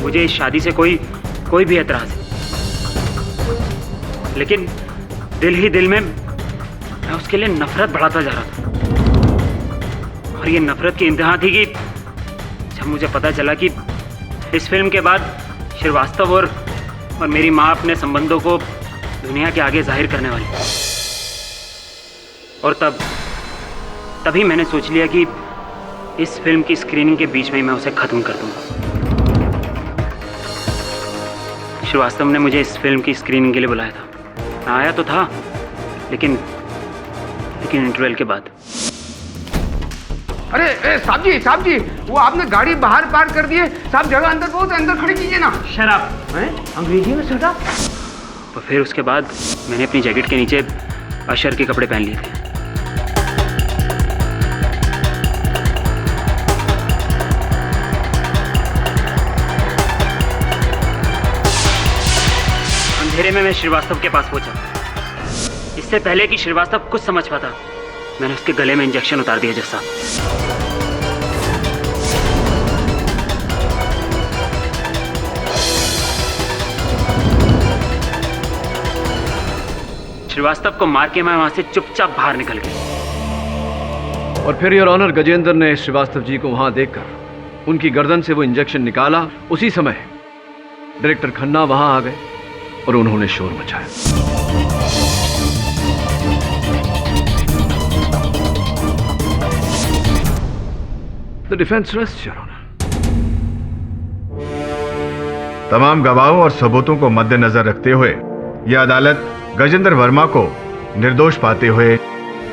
मुझे इस शादी से कोई भी एतराज है। लेकिन दिल ही दिल में मैं उसके लिए नफरत बढ़ाता जा रहा था और ये नफरत की इंतहा थी कि जब मुझे पता चला कि इस फिल्म के बाद श्रीवास्तव और मेरी माँ अपने संबंधों को दुनिया के आगे जाहिर करने वाली, और तभी मैंने सोच लिया कि इस फिल्म की स्क्रीनिंग के बीच में ही मैं उसे खत्म कर दूंगा। श्रीवास्तव ने मुझे इस फिल्म की स्क्रीनिंग के लिए बुलाया था। मैं आया तो था, लेकिन इंटरवल के बाद। अरे साहब जी, वो आपने गाड़ी बाहर पार्क कर दी है। साहब, जगह अंदर बहुत, अंदर खड़ी कीजिए ना। शराब अंग्रेजी में शराब। तो फिर उसके बाद मैंने अपनी जैकेट के नीचे अशर के कपड़े पहन लिए थे। अंधेरे में मैं श्रीवास्तव के पास पहुंचा। इससे पहले कि श्रीवास्तव कुछ समझ पाता, मैंने उसके गले में इंजेक्शन उतार दिया। जैसा श्रीवास्तव को मार के मैं वहां से चुपचाप बाहर निकल गया। और फिर योर ऑनर गजेंद्र ने श्रीवास्तव जी को वहां देखकर उनकी गर्दन से वो इंजेक्शन निकाला। उसी समय डायरेक्टर खन्ना वहां आ गए और उन्होंने शोर मचाया। The defence rests your honour. तमाम गवाहों और सबूतों को मद्देनजर रखते हुए यह अदालत गजेंद्र वर्मा को निर्दोष पाते हुए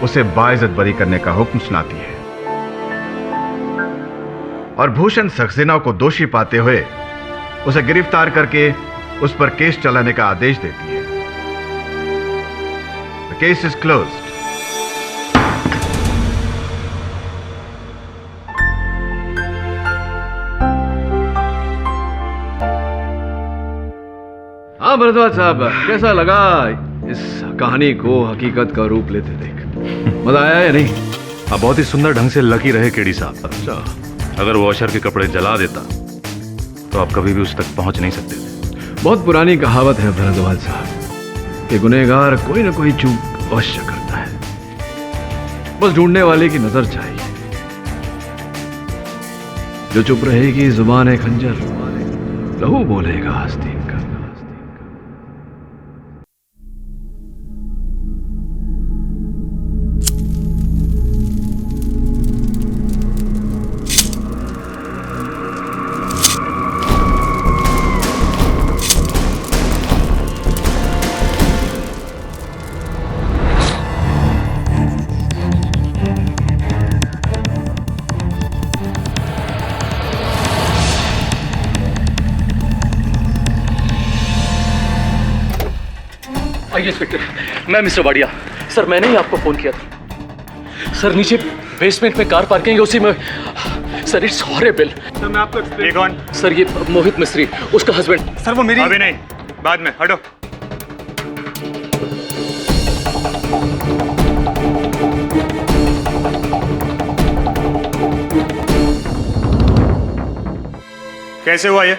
उसे बाइज्जत बरी करने का हुक्म सुनाती है और भूषण सक्सेना को दोषी पाते हुए उसे गिरफ्तार करके उस पर केस चलाने का आदेश देती है। The case is closed. हाँ भरद्वाज साहब, कैसा लगा इस कहानी को हकीकत का रूप लेते देख? मजा आया या नहीं? आप बहुत ही सुंदर ढंग से लकी रहे केडी साहब। अच्छा, अगर वो अशर के कपड़े जला देता तो आप कभी भी उस तक पहुंच नहीं सकते थे। बहुत पुरानी कहावत है भरद्वाज साहब कि गुनहगार कोई ना कोई चूक अवश्य करता है, बस ढूंढने वाले की नजर चाहिए। जो चुप रहेगी जुबान खंजर, लहू बोलेगा आस्तीन का। इंस्पेक्टर, मैं मिस्टर वाडिया। सर, मैंने ही आपको फोन किया था। सर, नीचे बेसमेंट में कार पार्किंग है, उसी में। Sir, it's horrible. सर, मैं आपको ये कौन? सर, ये मोहित मिस्त्री, उसका हस्बैंड। सर, वो मेरी। अभी नहीं, बाद में। हटो। कैसे हुआ ये?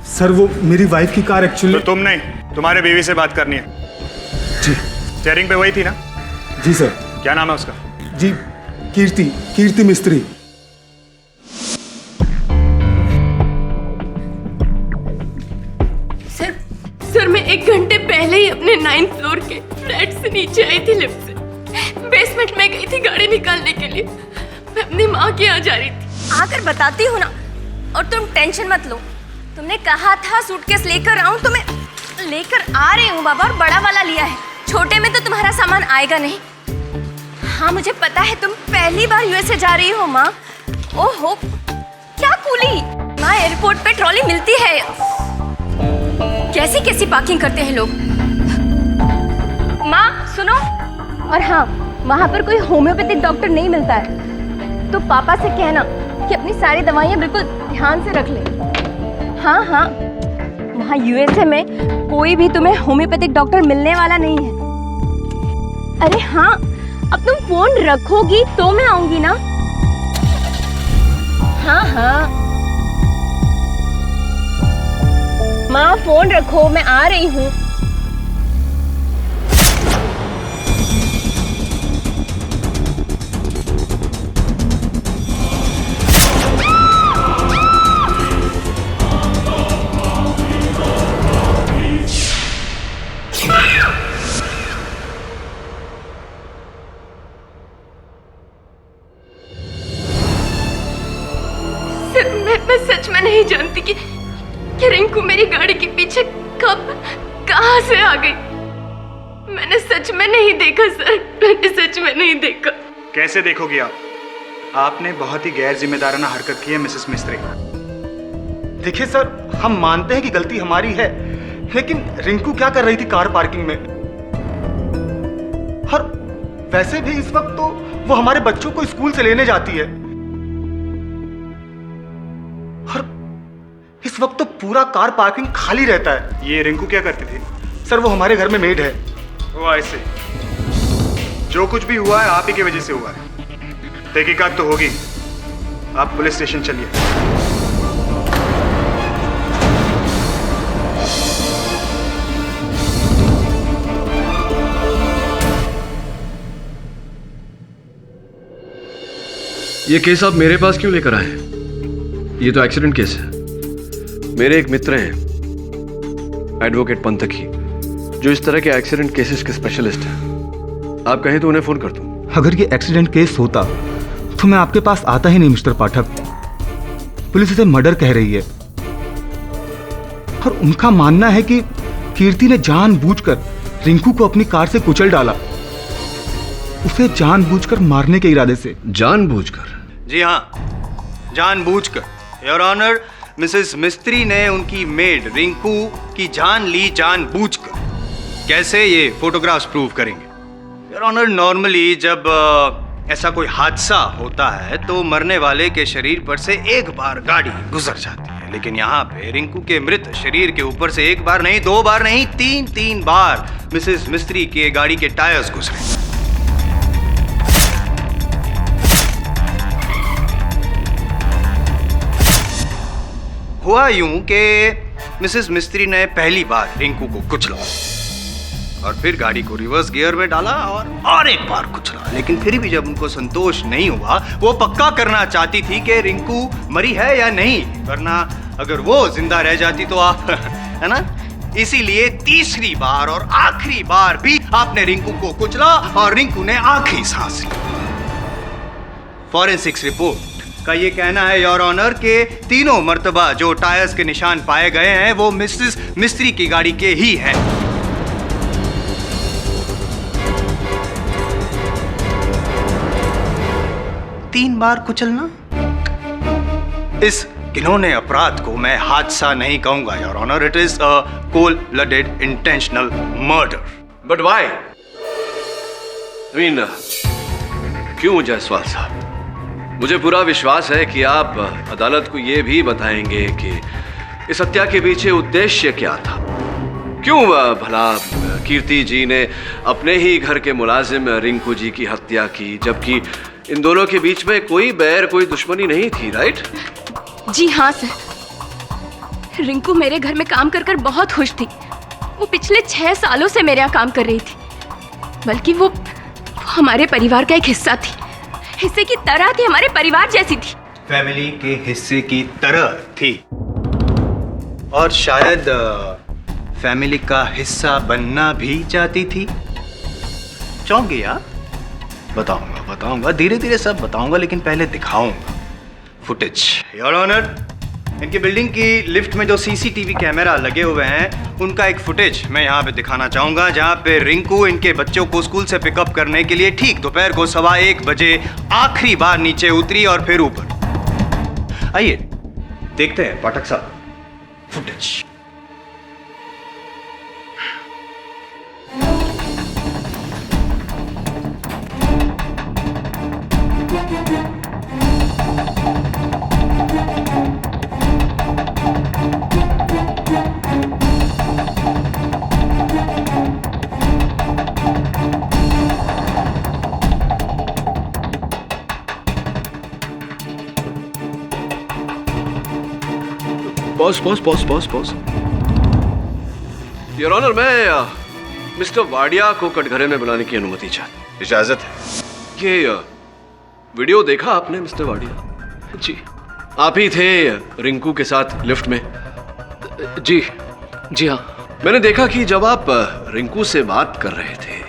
सर, वो मेरी वाइफ की कार एक्चुअली। तो तुम नहीं, तुम्हारे बीवी से बात करनी है। जी। स्टीयरिंग पे वही थी ना? जी सर। क्या नाम है उसका? जी, कीर्ति मिस्त्री। सर, मैं 1 घंटे पहले ही अपने 9th फ्लोर के फ्लैट से नीचे आई थी लिफ्ट से। बेसमेंट में गई थी गाड़ी निकालने के लिए। मैं अपनी माँ के यहाँ जा रही थी। आकर बताती हूँ ना, और तुम टेंशन मत लो। तुमने कहा था सूटकेस लेकर आऊं, तो मैं लेकर आ रही हूँ बाबा, और बड़ा वाला लिया है। छोटे में तो तुम्हारा सामान आएगा नहीं। हाँ, मुझे पता है तुम पहली बार यूएसए जा रही हो माँ। ओहो, क्या कूली माँ, एयरपोर्ट पे ट्रॉली मिलती है। कैसी कैसी पार्किंग करते हैं लोग। माँ सुनो, और हाँ, वहाँ पर कोई होम्योपैथिक डॉक्टर नहीं मिलता है, तो पापा से कहना कि अपनी सारी दवाइयाँ बिल्कुल ध्यान से रख ले। हाँ हाँ, वहाँ यूएसए में कोई भी तुम्हें होम्योपैथिक डॉक्टर मिलने वाला नहीं है। अरे हाँ, अब तुम फोन रखोगी तो मैं आऊंगी ना। हाँ हाँ माँ, फोन रखो, मैं आ रही हूँ। मैं सच में नहीं जानती कि रिंकू मेरी गाड़ी के पीछे कब कहां से आ गई। मैंने सच में नहीं देखा सर, मैंने सच में नहीं देखा। कैसे देखोगी आप? आपने बहुत ही गैर जिम्मेदाराना हरकत की है मिसेस मिस्त्री। देखिए सर, हम मानते हैं कि गलती हमारी है, लेकिन रिंकू क्या कर रही थी कार पार्किंग में? और वैसे भी इस वक्त तो वो हमारे बच्चों को स्कूल से लेने जाती है, और इस वक्त तो पूरा कार पार्किंग खाली रहता है। ये रिंकू क्या करती थी? सर, वो हमारे घर में मेड है। वो ऐसे, जो कुछ भी हुआ है आप ही की वजह से हुआ है। तहकीकात तो होगी। आप पुलिस स्टेशन चलिए। ये केस आप मेरे पास क्यों लेकर आए हैं? ये तो एक्सीडेंट केस है। मेरे एक मित्र हैं, एडवोकेट पंथकी, जो इस तरह के एक्सीडेंट केसेस के स्पेशलिस्ट हैं। आप कहें तो उन्हें फोन कर दूं। अगर ये एक्सीडेंट केस होता तो मैं आपके पास आता ही नहीं मिस्टर पाठक। पुलिस इसे मर्डर कह रही है और उनका मानना है कि कीर्ति ने जानबूझकर रिंकू को अपनी कार से कुचल डाला, उसे जानबूझकर मारने के इरादे से। जानबूझकर? जी हाँ, जानबूझकर। योर ऑनर, मिसेस मिस्त्री ने उनकी मेड रिंकू की जान ली जानबूझकर। कैसे, ये फोटोग्राफ्स प्रूव करेंगे। योर ऑनर, नॉर्मली जब ऐसा कोई हादसा होता है तो मरने वाले के शरीर पर से एक बार गाड़ी गुजर जाती है, लेकिन यहाँ पे रिंकू के मृत शरीर के ऊपर से एक बार नहीं, 2 बार नहीं, 3 बार मिसेस मिस्त्री के गाड़ी के टायर्स गुजरे। हुआ यूं कि मिसेस मिस्त्री ने पहली बार रिंकू को कुचला और फिर गाड़ी को रिवर्स गियर में डाला और एक बार कुचला, लेकिन फिर भी जब उनको संतोष नहीं हुआ, वो पक्का करना चाहती थी कि रिंकू मरी है या नहीं, वरना अगर वो जिंदा रह जाती तो आप है ना, इसीलिए तीसरी बार और आखिरी बार भी आपने रिंकू को कुचला और रिंकू ने आखिरी सांस ली। फॉरेंसिक्स रिपोर्ट का ये कहना है योर ऑनर के तीनों मर्तबा जो टायर्स के निशान पाए गए हैं वो मिसेस मिस्त्री की गाड़ी के ही हैं। तीन बार कुचलना, इस घिनौने अपराध को मैं हादसा नहीं कहूंगा your honour. It is a cold blooded intentional murder. But why? क्यों जायसवाल साहब? मुझे पूरा विश्वास है कि आप अदालत को यह भी बताएंगे कि इस हत्या के पीछे उद्देश्य क्या था। क्यों भला कीर्ति जी ने अपने ही घर के मुलाजिम रिंकू जी की हत्या की, जबकि इन दोनों के बीच में कोई बैर, कोई दुश्मनी नहीं थी, राइट? जी हाँ सर, रिंकू मेरे घर में काम कर बहुत खुश थी। वो पिछले 6 सालों से मेरे यहाँ काम कर रही थी, बल्कि वो हमारे परिवार का एक हिस्सा थी, हिस्से की तरह थी, हमारे परिवार जैसी थी। फैमिली के हिस्से की तरह थी और शायद फैमिली का हिस्सा बनना भी चाहती थी। चाहोगे यार? बताऊंगा, धीरे धीरे सब बताऊंगा, लेकिन पहले दिखाऊंगा फुटेज। योर ऑनर, इनकी बिल्डिंग की लिफ्ट में जो सीसीटीवी कैमरा लगे हुए हैं उनका एक फुटेज मैं यहाँ पे दिखाना चाहूंगा, जहाँ पे रिंकू इनके बच्चों को स्कूल से पिकअप करने के लिए ठीक दोपहर को 1:15 बजे आखिरी बार नीचे उतरी और फिर ऊपर। आइए देखते हैं पाठक साहब फुटेज। पॉज। योर ऑनर, मैं मिस्टर वाडिया को कटघरे में बुलाने की अनुमति चाहता। इजाजत है। ये वीडियो देखा आपने मिस्टर वाडिया? जी। आप ही थे रिंकू के साथ लिफ्ट में? जी हाँ। मैंने देखा कि जब आप रिंकू से बात कर रहे थे,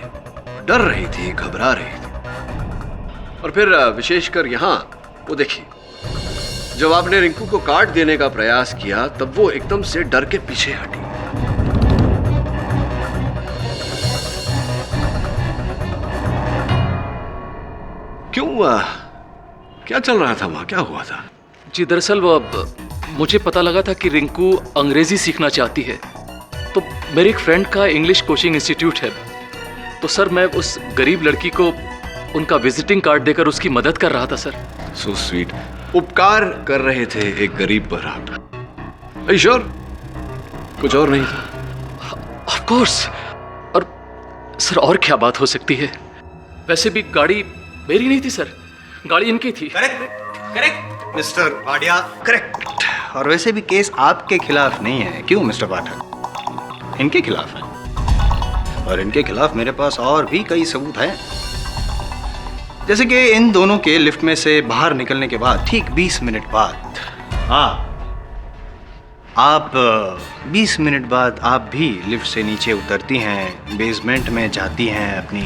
डर रही थी, घबरा रही थी, और फिर विशेषकर यहाँ वो देखिए, जब आपने रिंकू को काट देने का प्रयास किया तब वो एकदम से डर के पीछे हटी। क्यों? क्या चल रहा था वहां? क्या हुआ था? जी दरअसल मुझे पता लगा था कि रिंकू अंग्रेजी सीखना चाहती है, तो मेरे एक फ्रेंड का इंग्लिश कोचिंग इंस्टीट्यूट है, तो सर मैं उस गरीब लड़की को उनका विजिटिंग कार्ड देकर उसकी मदद कर रहा था सर। So sweet. उपकार कर रहे थे एक गरीब पर आप? श्योर? कुछ और नहीं था? Of course. और सर और क्या बात हो सकती है? वैसे भी गाड़ी मेरी नहीं थी सर, गाड़ी इनकी थी। Correct mister Wadia, correct. और वैसे भी केस आपके खिलाफ नहीं है, क्यों मिस्टर पाठक? इनके खिलाफ है, और इनके खिलाफ मेरे पास और भी कई सबूत हैं। जैसे कि इन दोनों के लिफ्ट में से बाहर निकलने के बाद ठीक 20 मिनट बाद आप 20 मिनट बाद आप भी लिफ्ट से नीचे उतरती हैं, बेसमेंट में जाती हैं अपनी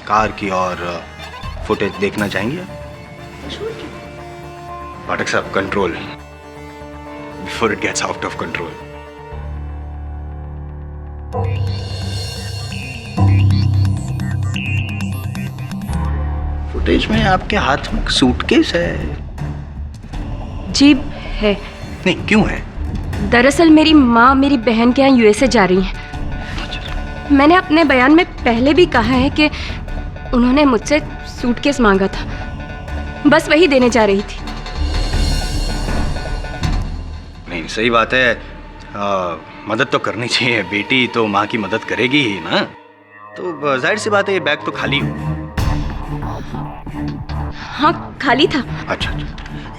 कार की और फुटेज देखना चाहेंगे आप? पाठक साहब, control before it gets out of control. Footage में आपके हाथ में सूटकेस है। जी है। नहीं, क्यों है? दरअसल मेरी माँ मेरी बहन के यहाँ यूएसए जा रही हैं। मैंने अपने बयान में पहले भी कहा है कि उन्होंने मुझसे सूटकेस मांगा था, बस वही देने जा रही थी। नहीं, सही बात है। मदद तो करनी चाहिए, बेटी तो माँ की मदद करेगी ही ना। तो जाहिर सी बात है ये बैग तो खाली हो। हाँ, खाली था। अच्छा,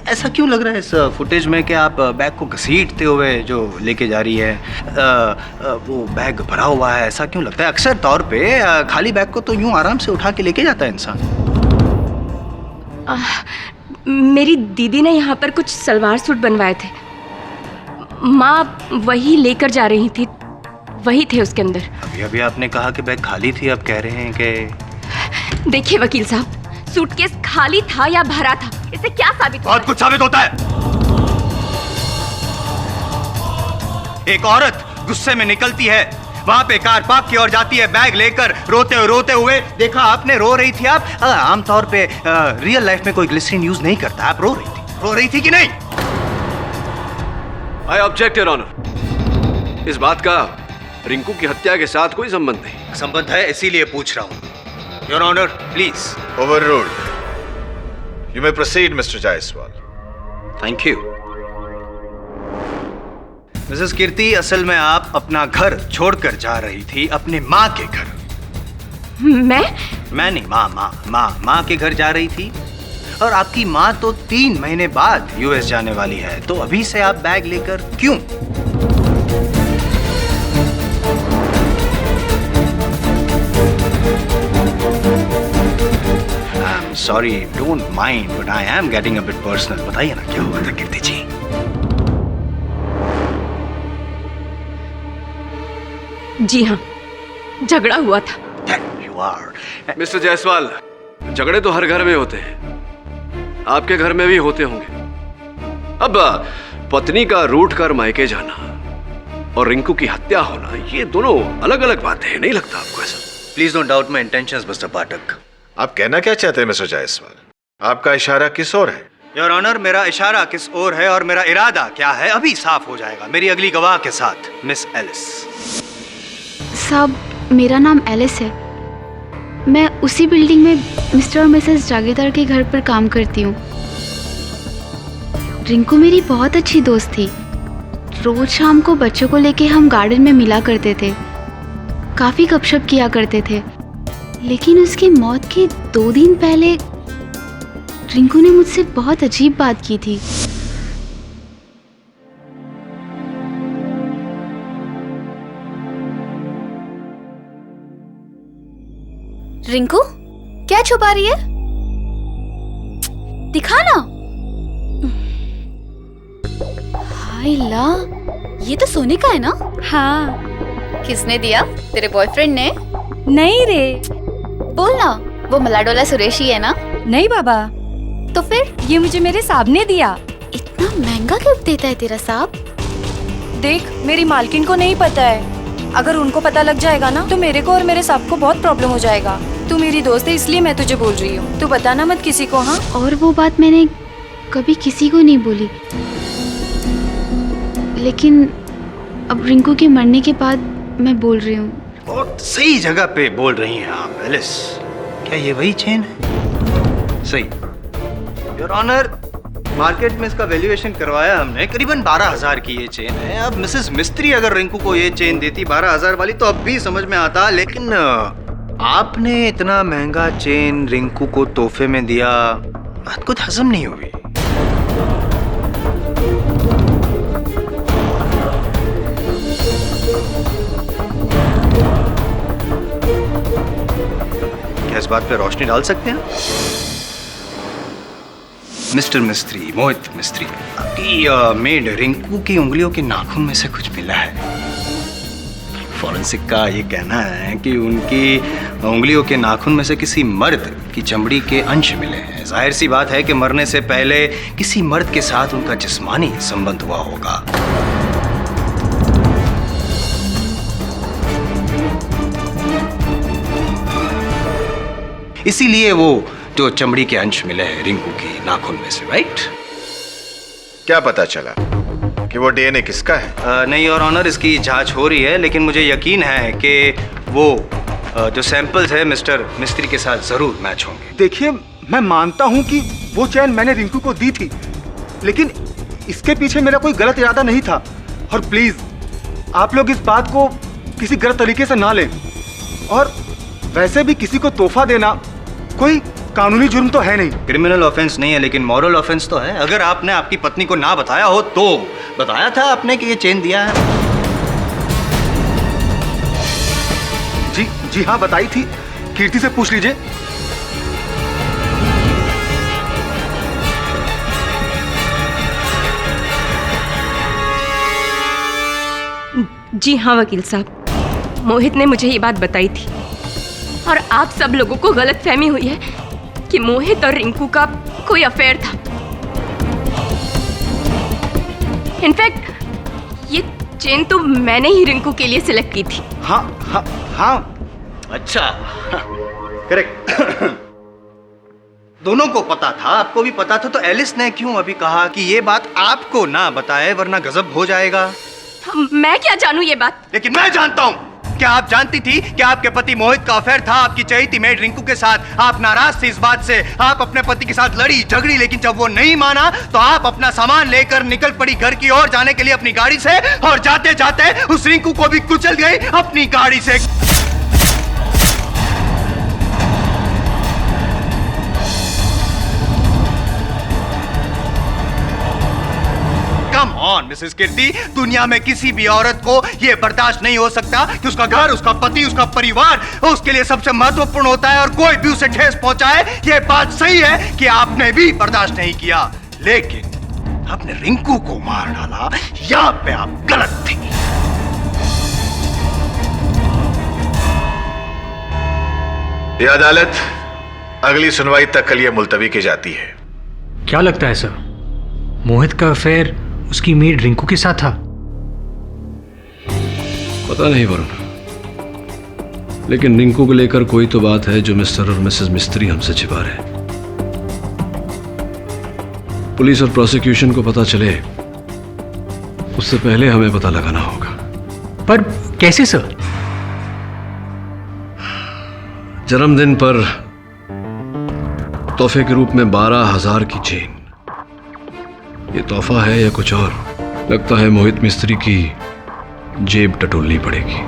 ऐसा क्यों लग रहा है इस फुटेज में कि आप बैग को घसीटते हुए जो लेके जा रही है वो बैग भरा हुआ है? ऐसा क्यों लगता है? अक्सर तौर पे खाली बैग को तो यूं आराम से उठा के लेके जाता है इंसान। मेरी दीदी ने यहाँ पर कुछ सलवार सूट बनवाए थे, माँ वही लेकर जा रही थी, वही थे उसके अंदर। अभी अभी आपने कहा कि बैग खाली थी, अब कह रहे हैं कि... देखिए वकील साहब, सूटकेस खाली था या भरा था, इससे क्या साबित होता है? बहुत कुछ साबित होता है। एक औरत गुस्से में निकलती है, वहां पे कार पार्क की ओर जाती है, बैग लेकर रोते हुए देखा आपने, रो रही थी आप। आमतौर पे रियल लाइफ में कोई ग्लिसरीन यूज नहीं करता, आप रो रही थी कि नहीं? I object your honour. इस बात का रिंकू की हत्या के साथ कोई संबंध नहीं। संबंध है, इसीलिए पूछ रहा हूं। Your honour, please. Overruled. You may proceed mister Jaiswal. Thank you. Missus Kirti, असल में आप अपना घर छोड़कर जा रही थी अपने माँ के घर। मैं नहीं, माँ के घर जा रही थी। और आपकी माँ तो 3 महीने बाद यूएस जाने वाली है, तो अभी से आप बैग लेकर क्यों? Sorry, don't mind, but I am getting a bit personal. बताइए ना क्या हुआ था कीर्ति जी? जी हाँ, झगड़ा हुआ था। मिस्टर जायसवाल, झगड़े तो हर घर में होते हैं, आपके घर में भी होते होंगे। अब पत्नी का रूठ कर मायके जाना और रिंकू की हत्या होना, ये दोनों अलग अलग बातें हैं, नहीं लगता आपको ऐसा? Please don't doubt my intentions mister Pathak. आप कहना क्या चाहते हैं मिस्टर जायसवाल? आपका इशारा किस ओर है? योर ऑनर, मेरा इशारा किस ओर है और मेरा इरादा क्या है अभी साफ हो जाएगा मेरी अगली गवाह के साथ, मिस एलिस। साहब, मेरा नाम एलिस है। मैं उसी बिल्डिंग में मिस्टर और मिसेस जागीरदार के घर पर काम करती हूँ। रिंकू मेरी बहुत अच्छी दोस्त थी। रोज शाम को बच्चों को लेके हम गार्डन में मिला करते थे, काफ़ी गपशप किया करते थे। लेकिन उसकी मौत के 2 दिन पहले रिंकू ने मुझसे बहुत अजीब बात की थी। रिंकू, क्या छुपा रही है? दिखा ना। हाय ला, ये तो सोने का है ना? हाँ। किसने दिया? तेरे बॉयफ्रेंड ने? नहीं रे। बोल ना, वो मलाडोला सुरेश ही है ना? नहीं बाबा। तो फिर? ये मुझे मेरे साहब ने दिया। इतना महंगा गिफ्ट देता है तेरा साहब? देख, मेरी मालकिन को नहीं पता है। अगर उनको पता लग जाएगा ना तो मेरे को और मेरे साहब को बहुत प्रॉब्लम हो जाएगा। तू मेरी दोस्त है इसलिए मैं तुझे बोल रही हूँ, तू बताना मत किसी को। हाँ? और वो बात मैंने कभी किसी को नहीं बोली, लेकिन अब रिंकू के मरने के बाद मैं बोल रही हूँ। बहुत सही जगह पे बोल रही हैं आप एलिस। क्या ये वही चेन है? सही। योर ऑनर, मार्केट में इसका वैल्यूएशन करवाया हमने, करीबन 12,000 की ये चेन है। अब मिसेस मिस्त्री अगर रिंकू को ये चेन देती 12,000 वाली तो अब भी समझ में आता, लेकिन आपने इतना महंगा चेन रिंकू को तोहफे में दिया, बात कुछ हजम नहीं हुई। क्या इस बात पे रोशनी डाल सकते हैं? मिस्टर मिस्त्री, मोहित मिस्त्री, आपकी मेड रिंकू की उंगलियों के नाखून में से कुछ मिला है। फॉरेंसिक का ये कहना है कि उनकी उंगलियों के नाखून में से किसी मर्द की चमड़ी के अंश मिले हैं। जाहिर सी बात है कि मरने से पहले किसी मर्द के साथ उनका जिस्मानी संबंध हुआ होगा। इसीलिए वो जो चमड़ी के अंश मिले हैं रिंकू की नाखून में से, राइट? क्या पता चला कि वो डीएनए किसका है? नहीं और ऑनर, इसकी जांच हो रही है, लेकिन मुझे यकीन है कि वो जो सैंपल्स है मिस्टर मिस्त्री के साथ जरूर मैच होंगे। देखिए, मैं मानता हूँ कि वो चैन मैंने रिंकू को दी थी, लेकिन इसके पीछे मेरा कोई गलत इरादा नहीं था। और प्लीज आप लोग इस बात को किसी गलत तरीके से ना लें। और वैसे भी किसी को तोहफा देना कोई कानूनी जुर्म तो है नहीं। क्रिमिनल ऑफेंस नहीं है, लेकिन मॉरल ऑफेंस तो है। अगर आपने आपकी पत्नी को ना बताया हो तो बताया था आपने कि ये चेन दिया है? जी हाँ, बताई थी। कीर्ति से पूछ लीजिए। जी हाँ वकील साहब, मोहित ने मुझे ये बात बताई थी और आप सब लोगों को गलतफहमी हुई है कि मोहित और रिंकू का कोई अफेयर था। इनफैक्ट ये चेन तो मैंने ही रिंकू के लिए सिलेक्ट की थी। हाँ हाँ हाँ, अच्छा, करेक्ट। दोनों को पता था, आपको भी पता था, तो एलिस ने क्यों अभी कहा कि ये बात आपको ना बताए वरना गजब हो जाएगा? मैं क्या जानूं ये बात? लेकिन मैं जानता हूं। क्या आप जानती थी कि आपके पति मोहित का अफेयर था आपकी चहेती मेड रिंकू के साथ? आप नाराज थे इस बात से, आप अपने पति के साथ लड़ी झगड़ी, लेकिन जब वो नहीं माना तो आप अपना सामान लेकर निकल पड़ी घर की ओर जाने के लिए अपनी गाड़ी से, और जाते जाते उस रिंकू को भी कुचल गई अपनी गाड़ी से। कम ऑन मिसेस कीर्ति, दुनिया में किसी भी औरत को यह बर्दाश्त नहीं हो सकता कि उसका घर, उसका पति, उसका परिवार उसके लिए सबसे महत्वपूर्ण होता है और कोई भी उसे ठेस पहुंचाए। यह बात सही है कि आपने भी बर्दाश्त नहीं किया, लेकिन आपने रिंकू को मार डाला। यहां पे आप गलत थी। यह अदालत अगली सुनवाई तक के लिए मुलतवी की जाती है। क्या लगता है सर, मोहित का अफेयर उसकी मेड रिंकू के साथ था? पता नहीं वरुण, लेकिन रिंकू को लेकर कोई तो बात है जो मिस्टर और मिसेस मिस्त्री हमसे छिपा रहे हैं। पुलिस और प्रोसिक्यूशन को पता चले उससे पहले हमें पता लगाना होगा। पर कैसे सर? जन्मदिन पर तोहफे के रूप में 12,000 की चेन, ये तोहफा है या कुछ और? लगता है मोहित मिस्त्री की जेब टटोलनी पड़ेगी।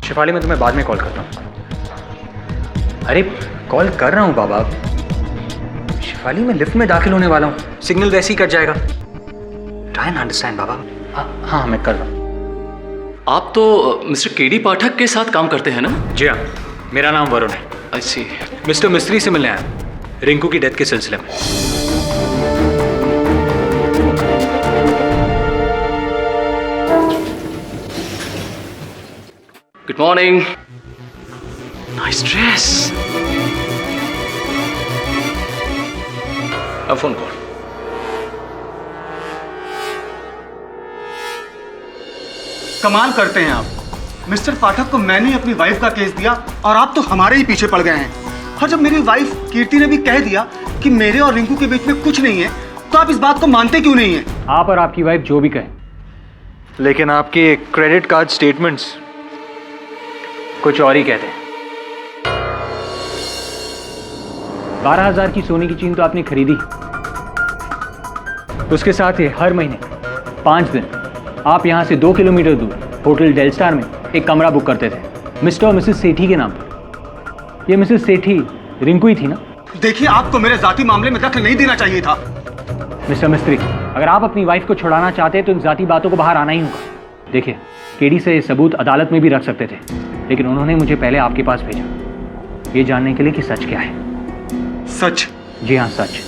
शिफाली, मैं तुम्हें बाद में कॉल करता हूँ। अरे कॉल कर रहा हूँ बाबा। शिफाली, मैं लिफ्ट में दाखिल होने वाला हूँ, सिग्नल वैसे ही कट जाएगा। ट्राई एंड अंडरस्टैंड बाबा। हाँ, मैं कर रहा हूँ। आप तो मिस्टर केडी पाठक के साथ काम करते हैं ना? जी हाँ, मेरा नाम वरुण है। अच्छी। मिस्टर मिस्त्री से मिलने आया रिंकू की डेथ के सिलसिले में। Good morning. Nice dress. अब फोन कॉल। कमाल करते हैं आप। मिस्टर पाठक को मैंने अपनी वाइफ का केस दिया और आप तो हमारे ही पीछे पड़ गए हैं। और जब मेरी वाइफ कीर्ति ने भी कह दिया कि मेरे और रिंकू के बीच में कुछ नहीं है, तो आप इस बात को मानते क्यों नहीं है? आप और आपकी वाइफ जो भी कहें, लेकिन आपके क्रेडिट कार्ड स्टेटमेंट्स कुछ और ही कहते हैं। 12,000 की सोने की चेन तो आपने खरीदी, उसके साथ ही हर महीने 5 दिन आप यहाँ से 2 किलोमीटर दूर होटल डेल स्टार में एक कमरा बुक करते थे मिस्टर और मिसेस सेठी के नाम पर। ये मिसेस सेठी रिंकू ही थी ना? देखिए, आपको मेरे जाती मामले में दखल नहीं देना चाहिए था। मिस्टर मिस्त्री, अगर आप अपनी वाइफ को छुड़ाना चाहते हैं तो इन जाती बातों को बाहर आना ही होगा। देखिए, केडी से सबूत अदालत में भी रख सकते थे, लेकिन उन्होंने मुझे पहले आपके पास भेजा, ये जानने के लिए कि सच क्या है। सच? जी हाँ, सच।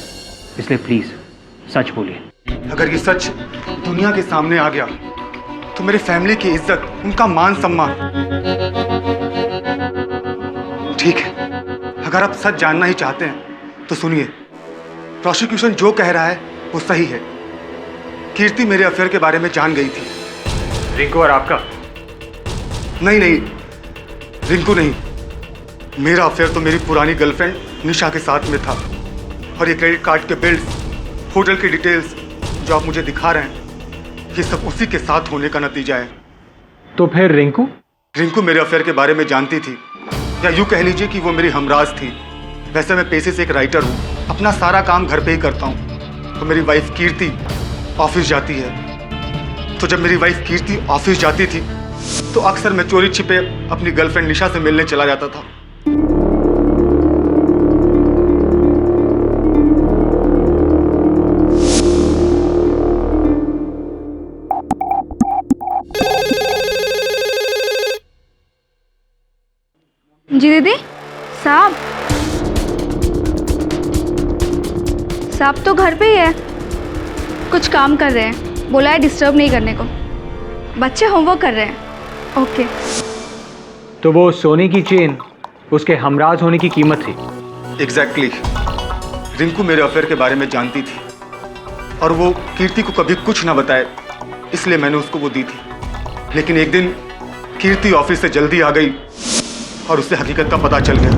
इसलिए प्लीज सच बोलिए। अगर ये सच दुनिया के सामने आ गया तो मेरी फैमिली की इज्जत, उनका मान सम्मान। ठीक है, अगर आप सच जानना ही चाहते हैं तो सुनिए, प्रोसिक्यूशन जो कह रहा है वो सही है। कीर्ति मेरे अफेयर के बारे में जान गई थी। रिंकू और आपका? नहीं नहीं, रिंकू नहीं। मेरा अफेयर तो मेरी पुरानी गर्लफ्रेंड निशा के साथ में था। और ये क्रेडिट कार्ड के बिल्स, होटल की डिटेल्स जो आप मुझे दिखा रहे हैं, ये सब उसी के साथ होने का नतीजा है। तो फिर रिंकू? रिंकू मेरे अफेयर के बारे में जानती थी, या यूँ कह लीजिए कि वो मेरी हमराज थी। वैसे मैं पेशे से एक राइटर हूँ, अपना सारा काम घर पे ही करता हूँ। तो मेरी वाइफ कीर्ति ऑफिस जाती है। तो जब मेरी वाइफ कीर्ति ऑफिस जाती थी तो अक्सर मैं चोरी छिपे अपनी गर्लफ्रेंड निशा से मिलने चला जाता था। जी दीदी, साहब तो घर पे ही है, कुछ काम कर रहे हैं, बोला है डिस्टर्ब नहीं करने को। बच्चे होमवर्क कर रहे हैं। ओके। तो वो सोने की चेन उसके हमराज होने की कीमत थी। एग्जैक्टली। रिंकू मेरे अफेयर के बारे में जानती थी और वो कीर्ति को कभी कुछ ना बताए, इसलिए मैंने उसको वो दी थी। लेकिन एक दिन कीर्ति ऑफिस से जल्दी आ गई और उससे हकीकत का पता चल गया।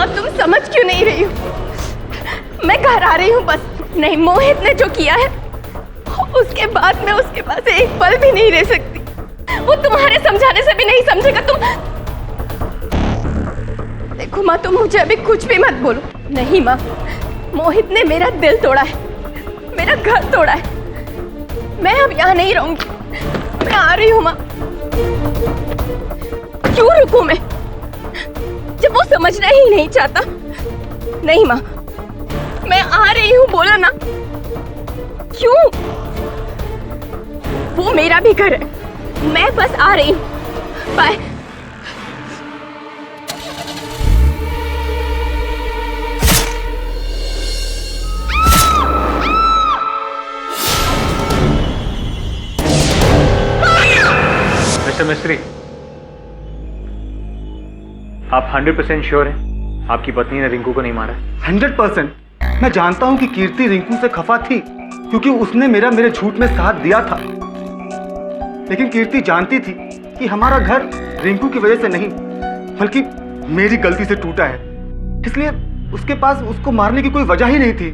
तुम समझ क्यों नहीं रही हो? मैं घर आ रही हूँ बस। नहीं, मोहित ने जो किया है उसके बाद मैं उसके पास एक पल भी नहीं रह सकती। वो तुम्हारे समझाने से भी नहीं समझेगा। तुम देखो माँ, तुम मुझे अभी कुछ भी मत बोलो। नहीं माँ, मोहित ने मेरा दिल तोड़ा है, मेरा घर तोड़ा है। मैं अब यहाँ नहीं रहूंगी, मैं आ रही हूँ माँ। क्यों रुकूं मैं जब वो समझना ही नहीं चाहता? नहीं माँ, मैं आ रही हूँ, बोला ना। क्यों? वो मेरा भी घर है, मैं बस आ रही हूँ। बाय। मिस्टर मिस्त्री, आप 100% श्योर हैं आपकी पत्नी ने रिंकू को नहीं मारा? 100%। मैं जानता हूँ कि कीर्ति रिंकू से खफा थी क्योंकि उसने मेरे झूठ में साथ दिया था। लेकिन कीर्ति जानती थी कि हमारा घर रिंकू की वजह से नहीं बल्कि मेरी गलती से टूटा है, इसलिए उसके पास उसको मारने की कोई वजह ही नहीं थी।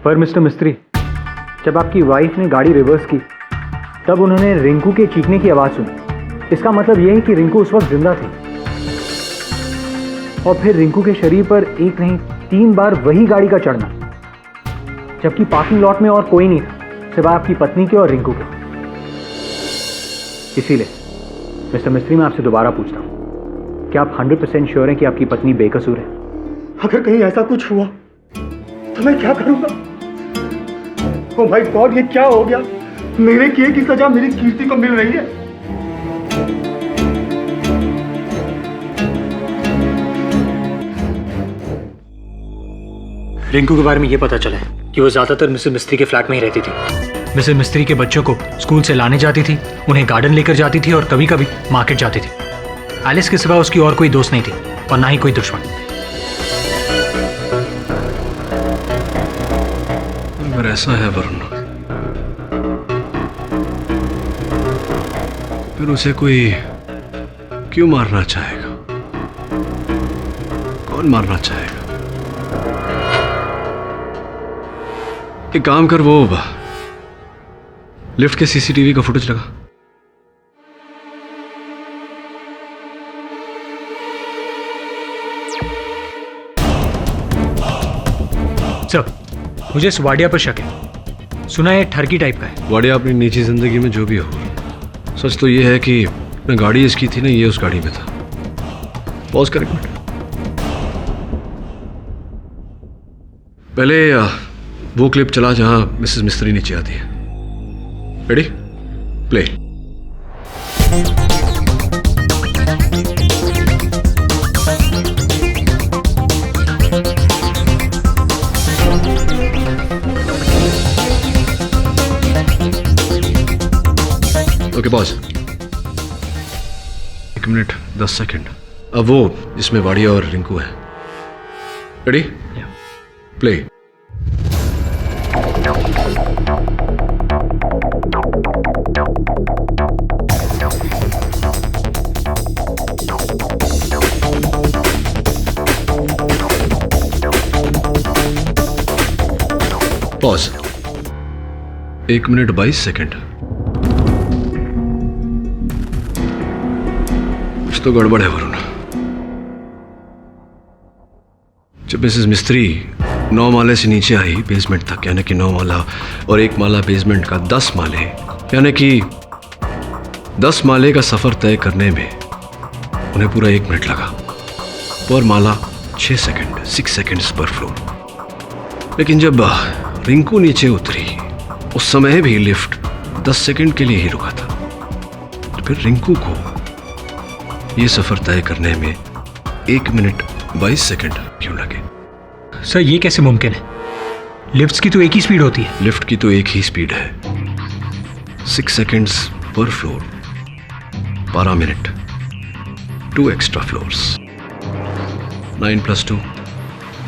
पर मिस्टर मिस्त्री, जब आपकी वाइफ ने गाड़ी रिवर्स की तब उन्होंने रिंकू के चीखने की आवाज सुनी। इसका मतलब यह है कि रिंकू उस वक्त जिंदा थी। और फिर रिंकू के शरीर पर एक नहीं 3 बार वही गाड़ी का चढ़ना, जबकि पार्किंग लॉट में और कोई नहीं था सिवाय आपकी पत्नी के और रिंकू के। इसीलिए मिस्टर मिस्त्री, मैं आपसे दोबारा पूछता हूं, क्या आप 100% श्योर हैं कि आपकी पत्नी बेकसूर है? अगर कहीं ऐसा कुछ हुआ तो मैं क्या करूंगा? ओह माय गॉड, ये क्या हो गया? मेरे किए की सजा मेरी कीर्ति को मिल रही है। रिंकू के बारे में ये पता चला है कि वो ज्यादातर मिसेस मिस्त्री के फ्लैट में ही रहती थी। मिसेस मिस्त्री के बच्चों को स्कूल से लाने जाती थी, उन्हें गार्डन लेकर जाती थी और कभी कभी मार्केट जाती थी। एलिस के सिवा उसकी और कोई दोस्त नहीं थी और ना ही कोई दुश्मन। अगर ऐसा है वरुण, फिर उसे कोई क्यों मारना चाहेगा? कौन मारना चाहेगा? एक काम कर, वो लिफ्ट के सीसीटीवी का फुटेज लगा। सर, मुझे सुवाडिया पर शक है। सुना है ठरकी टाइप का है। वाडिया अपनी निजी जिंदगी में जो भी हो, सच तो ये है कि मैं गाड़ी इसकी थी ना, ये उस गाड़ी में था। पॉज कर एक मिनट। पहले वो क्लिप चला जहां मिसेस मिस्त्री नीचे आती है। Ready? Play. Okay pause. 1 minute 10 second. अब वो जिसमें वाडिया और रिंकू है। Ready? Play. Pause. 1 minute 22 second. कुछ तो गड़बड़ है वरुण। जब मिसेस मिस्त्री 9 माले से नीचे आई बेसमेंट तक, यानी कि 9 माला और 1 माला बेसमेंट का 10 माले, यानी कि 10 माले का सफर तय करने में उन्हें पूरा 1 मिनट लगा। पर माला 6 सेकंड, 6 सेकंड्स पर फ्लोर। लेकिन जब रिंकू नीचे उतरी उस समय भी लिफ्ट 10 सेकंड के लिए ही रुका था। तो फिर रिंकू को यह सफर तय करने में 1 मिनट 22 सेकंड क्यों लगे? सर ये कैसे मुमकिन है? लिफ्ट्स की तो एक ही स्पीड होती है। लिफ्ट की तो एक ही स्पीड है, 6 सेकंड्स पर floor, 12 minute, 2 extra floors, 9 + 2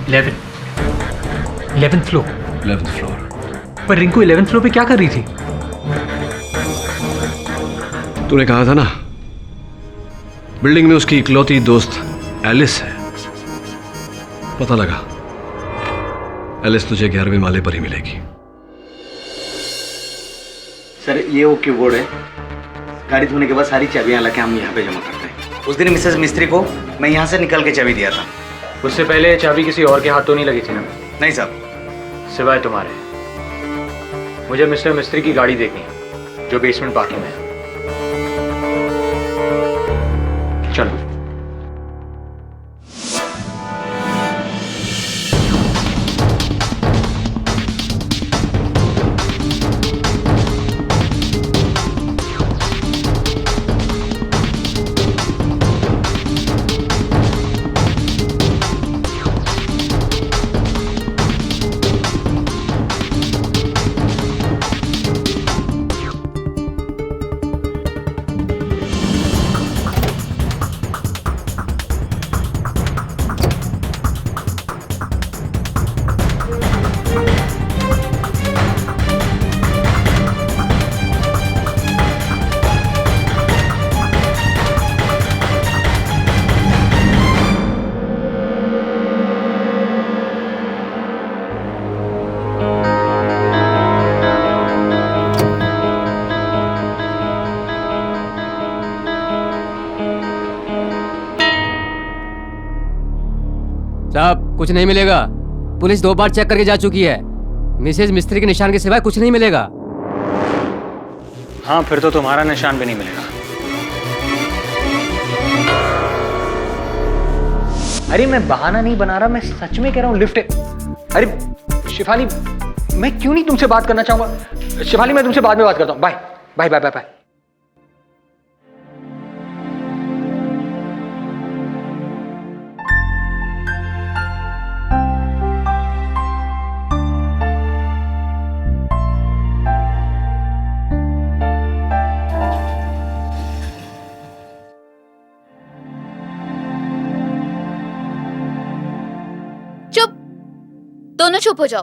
11th floor. 11th floor. पर रिंकू 11th फ्लोर पे क्या कर रही थी? तूने कहा था ना बिल्डिंग में उसकी इकलौती दोस्त एलिस है। पता लगा, एलिस तुझे 11वें माले पर ही मिलेगी। सर ये ओके बोर्ड है। गाड़ी धोने के बाद सारी चाबियां लाके हम यहाँ पे जमा करते हैं। उस दिन मिसेस मिस्त्री को मैं यहाँ से निकल के चाबी दिया था। उससे पहले चाबी किसी और के हाथ तो नहीं लगी थी ना? नहीं साहब। सिवाय तुम्हारे। मुझे मिस्टर मिस्त्री की गाड़ी देखनी है जो बेसमेंट पार्किंग में है। चलो। साहब कुछ नहीं मिलेगा। पुलिस 2 बार चेक करके जा चुकी है। मिसेज मिस्त्री के निशान के सिवाय कुछ नहीं मिलेगा। हाँ फिर तो तुम्हारा निशान भी नहीं मिलेगा। अरे मैं बहाना नहीं बना रहा, मैं सच में कह रहा हूँ लिफ्ट। अरे शिफाली मैं क्यों नहीं तुमसे बात करना चाहूंगा। शिफाली मैं तुमसे बाद में बात करता हूँ। Bye bye bye bye bye. दोनों चुप हो जाओ।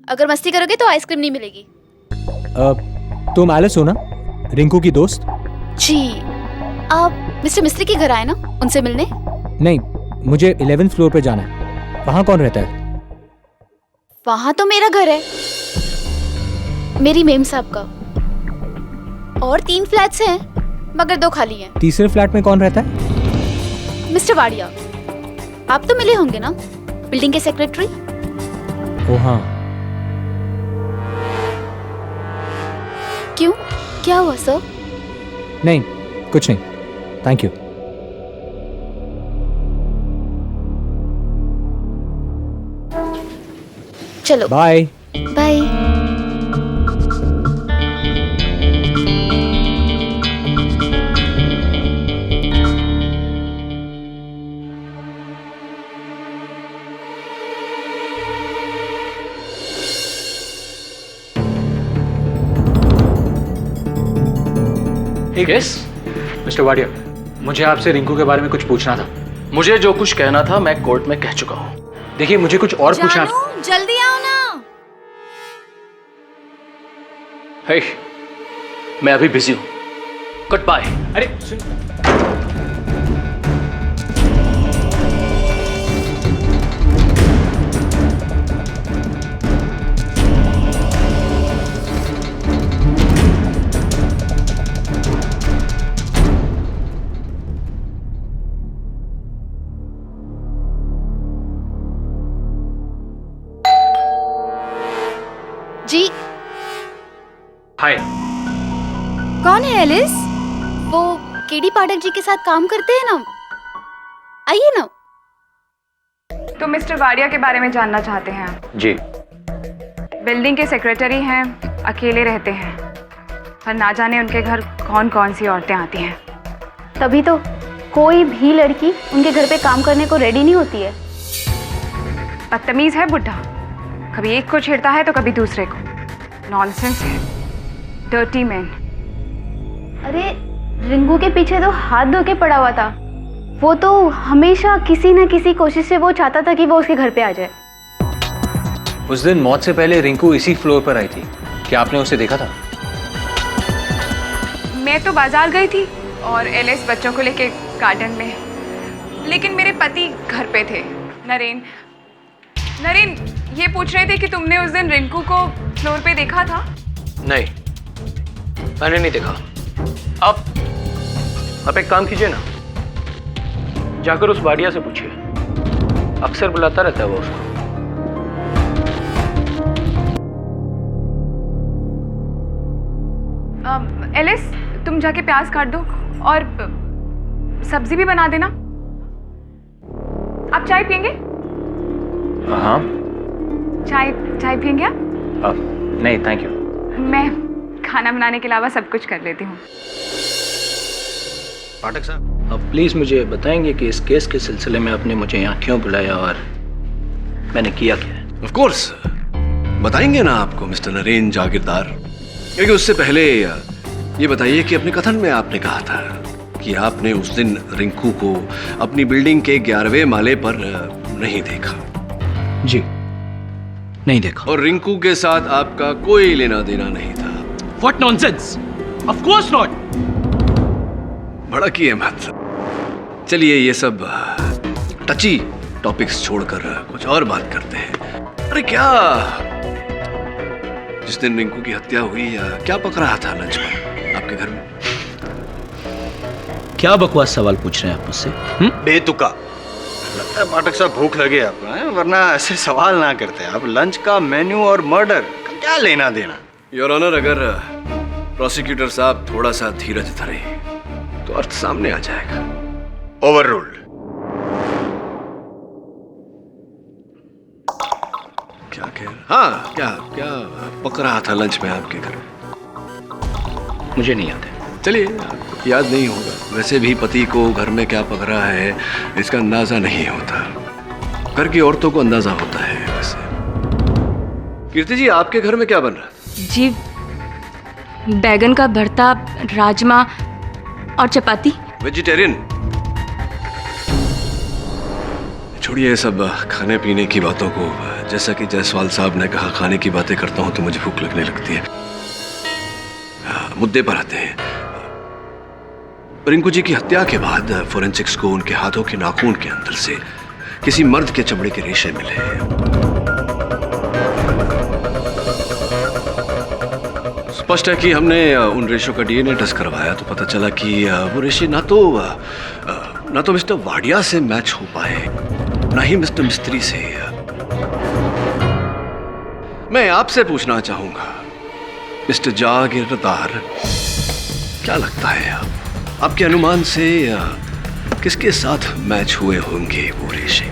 अगर मस्ती करोगे तो आइसक्रीम नहीं मिलेगी। तुम एलिस हो ना, रिंकू की दोस्त? जी। आप मिस्टर मिस्त्री के घर आए ना उनसे मिलने? नहीं, मुझे 11th फ्लोर पे जाना है। वहाँ कौन रहता है? वहाँ तो मेरा घर है, मेरी मेम साहब का। और 3 फ्लैट्स हैं मगर 2 खाली हैं। तीसरे फ्लैट में कौन रहता है? मिस्टर वाडिया। आप तो मिले होंगे ना, बिल्डिंग के सेक्रेटरी। ओ हाँ। क्यों, क्या हुआ सर? नहीं, कुछ नहीं, थैंक यू। चलो bye bye. Yes mister Wadia, मुझे आपसे रिंकू के बारे में कुछ पूछना था। मुझे जो कुछ कहना था मैं कोर्ट में कह चुका हूँ। देखिए, मुझे कुछ और पूछना था। जानू, जल्दी आओ ना। हे, मैं अभी बिजी हूँ। Goodbye. अरे सुन, जी हाय। कौन है एलिस? वो केडी पाठक जी के साथ काम करते हैं ना, आइए ना। तो मिस्टर वाडिया के बारे में जानना चाहते हैं आप? जी। बिल्डिंग के सेक्रेटरी हैं, अकेले रहते हैं, पर ना जाने उनके घर कौन कौन सी औरतें आती हैं। तभी तो कोई भी लड़की उनके घर पे काम करने को रेडी नहीं होती है। बदतमीज है बुढ़ा, कभी एक को छेड़ता है तो कभी दूसरे को। नॉनसेंस है, डर्टी मैन। अरे रिंकू के पीछे तो हाथ धो के पड़ा हुआ था। वो तो हमेशा किसी न किसी कोशिश से वो चाहता था कि वो उसके घर पे आ जाए। उस दिन मौत से पहले रिंकू इसी फ्लोर पर आई थी, क्या आपने उसे देखा था? मैं तो बाजार गई थी और एलिस बच्चों को लेके गार्डन में, लेकिन मेरे पति घर पे थे। नरेन ये पूछ रहे थे कि तुमने उस दिन रिंकू को फ्लोर पे देखा था? नहीं, मैंने नहीं देखा। आप एक काम कीजिए ना, जाकर उस वाडिया से पूछिए, अक्सर बुलाता रहता है वो उसको। एलिस, तुम जाके प्याज काट दो और सब्जी भी बना देना। आप चाय पियेंगे? हाँ। चाय पियेंगे आप? नहीं थैंक यू। मैं खाना बनाने के अलावा सब कुछ कर लेती हूँ। पाठक साहब, अब प्लीज मुझे बताएंगे कि इस केस के सिलसिले में आपने मुझे यहाँ क्यों बुलाया और मैंने किया क्या है? ऑफ कोर्स बताएंगे ना आपको मिस्टर नरेन जागीरदार। क्योंकि उससे पहले ये बताइए कि अपने कथन में आपने कहा था कि आपने उस दिन रिंकू को अपनी बिल्डिंग के 11वें माले पर नहीं देखा। जी, नहीं देखा। और रिंकू के साथ आपका कोई लेना देना नहीं था। What nonsense! Of course not! भड़किए मत। चलिए ये सब टची टॉपिक्स छोड़कर कुछ और बात करते हैं। अरे क्या जिस दिन रिंकू की हत्या हुई क्या पक रहा था लंच में आपके घर में? क्या बकवास सवाल पूछ रहे हैं आप मुझसे? बेतुका लगता है पाठक साहब, भूख लगे आपको हैं? वरना ऐसे सवाल ना करते। आप लंच का मेन्यू और मर्डर का क्या लेना देना? योर ऑनर, अगर प्रोसिक्यूटर साहब थोड़ा सा धीरज धरे तो अर्थ सामने आ जाएगा। Over ruled. क्या कह रहा? हाँ, क्या क्या पक रहा था लंच में आपके घर? मुझे नहीं याद है। चलिए, आपको याद नहीं होगा। वैसे भी पति को घर में क्या पक रहा है इसका अंदाजा नहीं होता। घर की औरतों को अंदाजा होता है। वैसे कीर्ति जी, आपके घर में क्या बन रहा है? जी, बैगन का भरता, राजमा और चपाती। वेजिटेरियन? छोड़िए ये सब खाने पीने की बातों को। जैसा कि जायसवाल साहब ने कहा, खाने की बातें करता हूं तो मुझे भूख लगने लगती है। मुद्दे पर आते हैं। रिंकू जी की हत्या के बाद फोरेंसिक्स को उनके हाथों के नाखून के अंदर से किसी मर्द के चमड़े के रेशे मिले। स्पष्ट है कि हमने उन रेशों का डीएनए टेस्ट करवाया तो पता चला कि वो रेशे ना तो मिस्टर वाडिया से मैच हो पाए, ना ही मिस्टर मिस्त्री से। मैं आपसे पूछना चाहूंगा, मिस्टर जागीरदार, क्या लगता है आपके अनुमान से किसके साथ मैच हुए होंगे वो रेशे?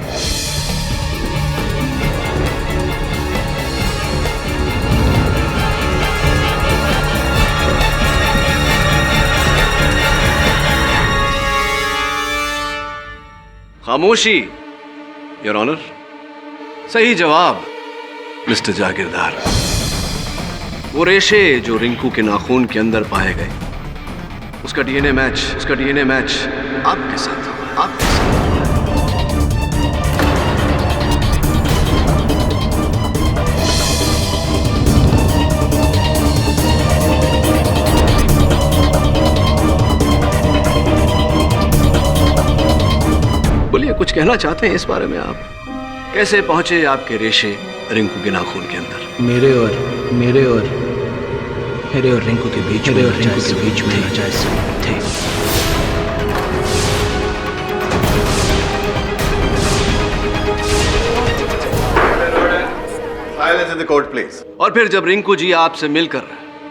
खामोशी, योर ऑनर। सही जवाब मिस्टर जागीरदार। वो रेशे जो रिंकू के नाखून के अंदर पाए गए, उसका डीएनए मैच आपके साथ हुआ, आपके साथ। बोलिए, कुछ कहना चाहते हैं इस बारे में आप? कैसे पहुंचे आपके रेशे रिंकू के नाखून के अंदर? मेरे और रिंकू के बीच में नाजायज संबंध थे। Silence in the court, please. और फिर जब रिंकू जी आपसे मिलकर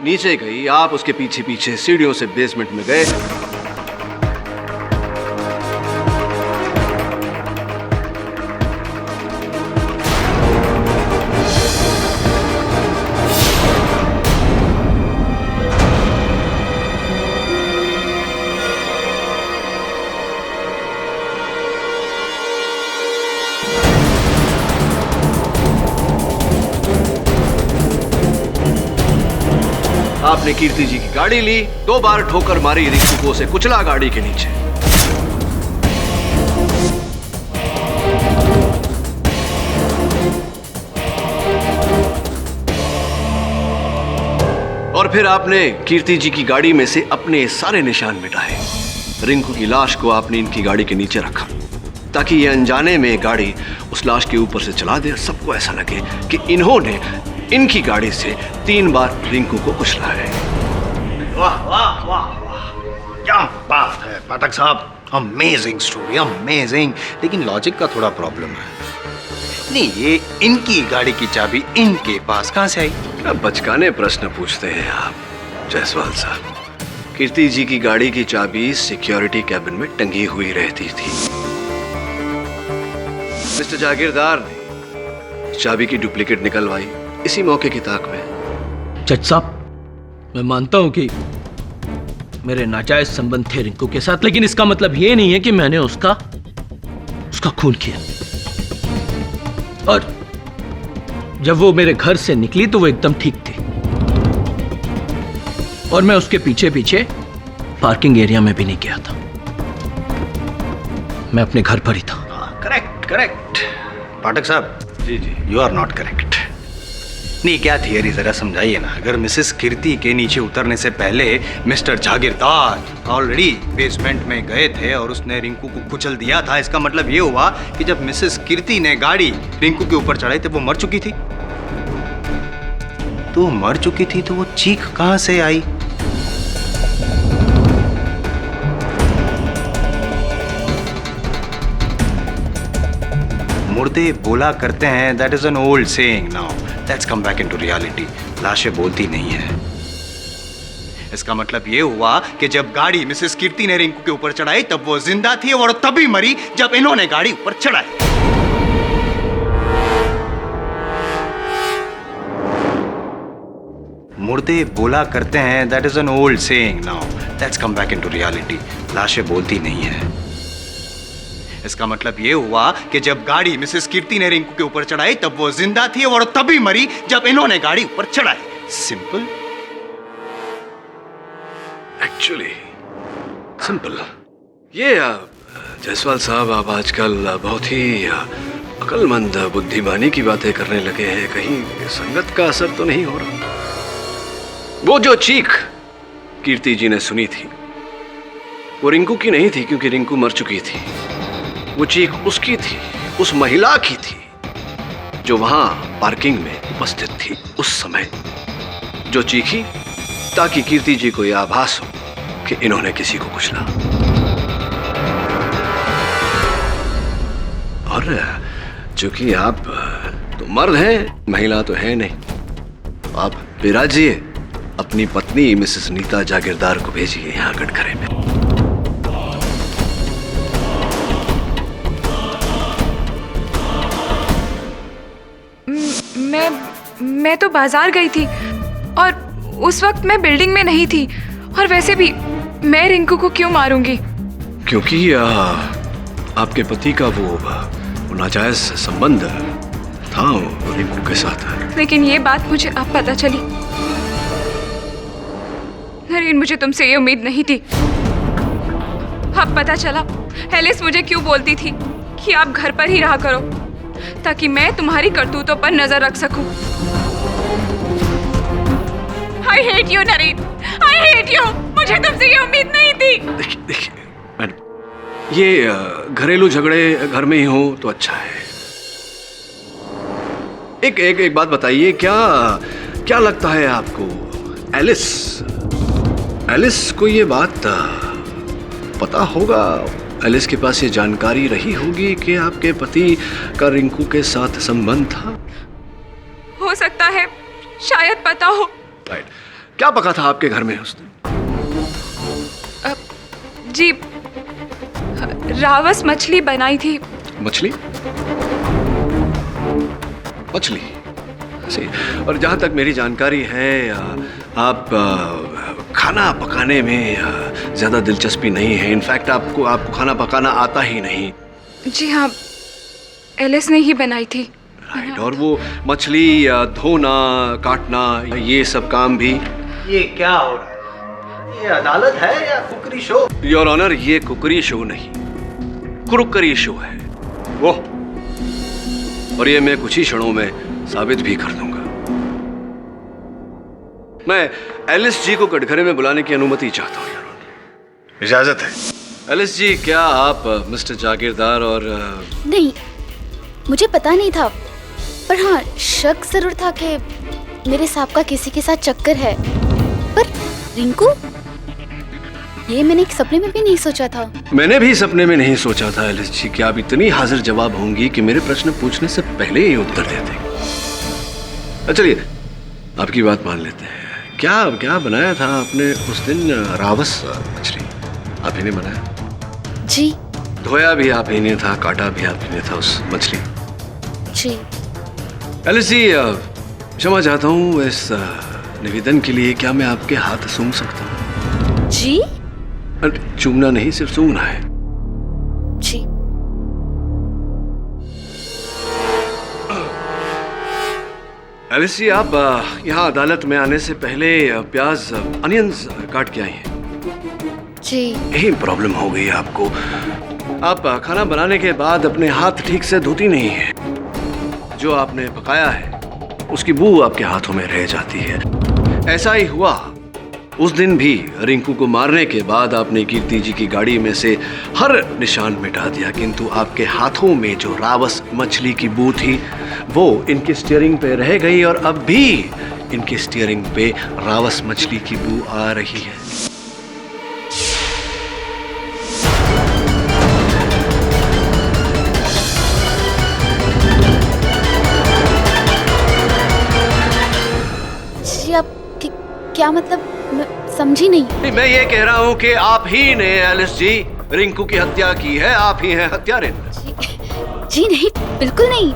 नीचे गई, आप उसके पीछे पीछे सीढ़ियों से बेसमेंट में गए। आपने कीर्ति जी की गाड़ी ली, 2 बार ठोकर मारी रिंकू को, उसे कुचला गाड़ी के नीचे। और फिर आपने कीर्ति जी की गाड़ी में से अपने सारे निशान मिटाए। रिंकू की लाश को आपने इनकी गाड़ी के नीचे रखा ताकि ये अनजाने में गाड़ी उस लाश के ऊपर से चला दे। सबको ऐसा लगे कि इन्होंने इनकी गाड़ी से 3 बार रिंकू को कुचला है। वाह वाह वाह वाह, क्या बात है पाठक साहब, अमेजिंग स्टोरी, अमेजिंग। लेकिन लॉजिक का थोड़ा प्रॉब्लम है। नहीं, ये इनकी गाड़ी की चाबी इनके पास कहां से आई? अब बचकाने प्रश्न पूछते हैं आप जायसवाल साहब। कीर्ति जी की गाड़ी की चाबी सिक्योरिटी कैबिन में टंगी हुई रहती थी। मिस्टर जागीरदार ने चाबी की डुप्लीकेट निकलवाई इसी मौके की ताक में। जज साहब, मैं मानता हूं कि मेरे नाजायज संबंध थे रिंकू के साथ, लेकिन इसका मतलब यह नहीं है कि मैंने उसका खून किया। और जब वो मेरे घर से निकली तो वो एकदम ठीक थी, और मैं उसके पीछे पीछे पार्किंग एरिया में भी नहीं गया था। मैं अपने घर पर ही था। करेक्ट पाठक साहब। जी, यू आर नॉट करेक्ट। नहीं, क्या थियरी जरा समझाइए ना। अगर मिसेस कीर्ति के नीचे उतरने से पहले मिस्टर जागीरदार ऑलरेडी बेसमेंट में गए थे और उसने रिंकू को कुचल दिया था, इसका मतलब ये हुआ कि जब मिसेस कीर्ति ने गाड़ी रिंकू के ऊपर चढ़ाई थी वो मर चुकी थी। तो मर चुकी थी तो वो चीख कहां से आई? मुर्दे बोला करते हैं, that is an old saying. Now let's come back into reality. लाशें बोलती नहीं है। इसका मतलब यह हुआ कि जब गाड़ी मिसेस कीर्ति ने रिंकू के ऊपर चढ़ाई तब वो जिंदा थी और तभी मरी जब इन्होंने गाड़ी ऊपर चढ़ाई। मुर्दे बोला करते हैं, that is an old saying. Now let's come back into reality. लाशें बोलती नहीं है। इसका मतलब यह हुआ कि जब गाड़ी मिसेस कीर्ति ने रिंकू के ऊपर चढ़ाई तब वो जिंदा थी और तभी मरी जब इन्होंने गाड़ी ऊपर चढ़ाई। सिंपल। Actually simple. ये जायसवाल साहब, आप आजकल बहुत ही अक्लमंद बुद्धिमानी की बातें करने लगे हैं। कहीं संगत का असर तो नहीं हो रहा? वो जो चीख कीर्ति जी ने सुनी थी वो रिंकू की नहीं थी, क्योंकि रिंकू मर चुकी थी। वो चीख उसकी थी, उस महिला की थी जो वहां पार्किंग में उपस्थित थी उस समय, जो चीखी ताकि कीर्ति जी को यह आभास हो कि इन्होंने किसी को कुचला। और चूंकि आप तो मर्द हैं, महिला तो है नहीं, आप विराजिए अपनी पत्नी मिसेस नीता जागीरदार को भेजिए यहाँ कटघरे में। मैं तो बाजार गई थी और उस वक्त मैं बिल्डिंग में नहीं थी। और वैसे भी मैं रिंकू को क्यों मारूंगी? क्योंकि आपके पति का वो नाजायज संबंध था रिंकू के साथ। लेकिन ये बात मुझे अब पता चली। नरेन, मुझे तुमसे ये उम्मीद नहीं थी। अब पता चला एलिस मुझे क्यों बोलती थी कि आप घर पर ही रहा करो ताकि मैं तुम्हारी करतूतों पर नजर रख सकूं। I hate you, Naren. I hate you। मुझे तुमसे ये उम्मीद नहीं थी। देखिए मैडम, ये घरेलू झगड़े घर में ही हो तो अच्छा है। एक बात बताइए, क्या लगता है आपको एलिस को ये बात पता होगा? एलिस के पास ये जानकारी रही होगी कि आपके पति का रिंकू के साथ संबंध था? हो सकता है, शायद पता हो। राइट। क्या पका था आपके घर में उस दिन? जी, रावस मछली बनाई थी। मछली? सही। और जहाँ तक मेरी जानकारी है, आप खाना पकाने में ज़्यादा दिलचस्पी नहीं है। इनफैक्ट आपको खाना पकाना आता ही नहीं। जी हाँ, एलिस ने ही बनाई थी। राइट। और वो मछली धोना, काटना, ये सब काम भी। ये क्या हो रहा है? ये अदालत है या कुकरी शो? योर ऑनर, ये कुकरी शो नहीं, कुरुकरी शो है वो। और ये मैं कुछ ही क्षणों में साबित भी कर दूंगा। मैं एलिस जी को कटघरे में बुलाने की अनुमति चाहता हूँ, योर ऑनर। इजाजत है। एलिस जी, क्या आप मिस्टर जागीरदार और नहीं, मुझे पता नहीं था, पर हाँ शक जरूर था कि मेरे सांप का किसी के साथ चक्कर है। पर रिंकू, ये मैंने एक सपने में भी नहीं सोचा था। मैंने भी सपने में नहीं सोचा था एलिस जी कि आप इतनी हाजिर जवाब होंगी कि मेरे प्रश्न पूछने से पहले ही उत्तर दे देंगे। चलिए, आपकी बात मान लेते हैं। क्या बनाया था आपने उस दिन? रावस मछली आप ही ने बनाया? जी। धोया भी आप ही ने था, काटा भी आप ही ने था उस मछली? जी। एलिस जी, क्षमा चाहता हूँ इस निवेदन के लिए। क्या मैं आपके हाथ सूंघ सकता हूँ? जी। चूमना नहीं, सिर्फ सूंघना है। जी। एलिस जी, आप यहाँ अदालत में आने से पहले प्याज, अनियंस काट के आई हैं। जी। यही प्रॉब्लम हो गई है आपको। आप खाना बनाने के बाद अपने हाथ ठीक से धोती नहीं है। जो आपने पकाया है उसकी बू आपके हाथों में रह जाती है। ऐसा ही हुआ उस दिन भी। रिंकू को मारने के बाद आपने कीर्ति जी की गाड़ी में से हर निशान मिटा दिया, किंतु आपके हाथों में जो रावस मछली की बू थी वो इनके स्टीयरिंग पे रह गई, और अब भी इनके स्टीयरिंग पे रावस मछली की बू आ रही है। जी, आप क्या मतलब? मैं समझी नहीं। मैं ये कह रहा हूँ कि आप ही ने एलिस जी रिंकू की हत्या की है। आप ही हैं हत्यारे। जी नहीं, बिल्कुल नहीं।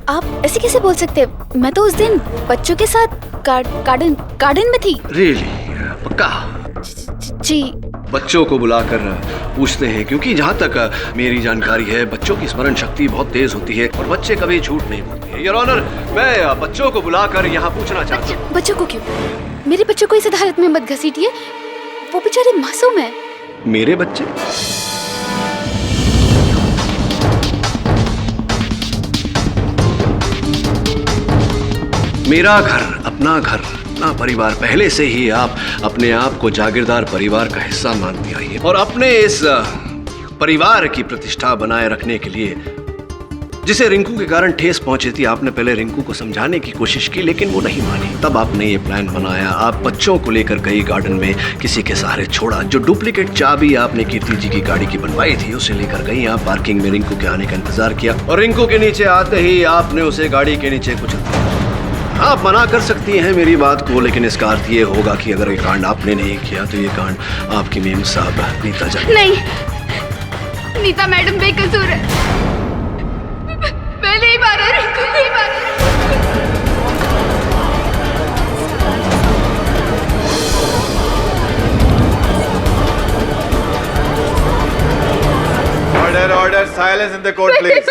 आप ऐसे कैसे बोल सकते? मैं तो उस दिन बच्चों के साथ गार्डन में थी। रियली? पक्का? जी। बच्चों को बुलाकर पूछते हैं, क्योंकि जहाँ तक मेरी जानकारी है बच्चों की स्मरण शक्ति बहुत तेज होती है और बच्चे कभी झूठ नहीं बोलते हैं। योर ऑनर, मैं बच्चों को बुलाकर यहाँ पूछना चाहता हूँ। बच्चों को क्यों? मेरे बच्चों को इस अदालत में मत घसीटिए, वो बेचारे मासूम है। मेरे बच्चे? मेरा घर, अपना घर, अपना परिवार। पहले से ही आप अपने आप को जागीरदार परिवार का हिस्सा मानती आई है, और अपने इस परिवार की प्रतिष्ठा बनाए रखने के लिए जिसे रिंकू के कारण ठेस पहुंची थी, आपने पहले रिंकू को समझाने की कोशिश की, लेकिन वो नहीं मानी। तब आपने ये प्लान बनाया। आप बच्चों को लेकर गई गार्डन में, किसी के सहारे छोड़ा। जो डुप्लीकेट चाबी आपने कीर्ति जी की गाड़ी की बनवाई थी उसे लेकर गई। आप पार्किंग में रिंकू के आने का इंतजार किया, और रिंकू के नीचे आते ही आपने उसे गाड़ी के नीचे कुचल दिया। आप मना कर सकती हैं मेरी बात को, लेकिन इसका अर्थ ये होगा कि अगर ये कांड आपने नहीं किया तो ये कांड आपकी मेम साहब नीता जाने। नहीं, नीता मैडम बेकसूर है। मैं नहीं मारा रिंकू, नहीं मारा। Order order, silence in the court please.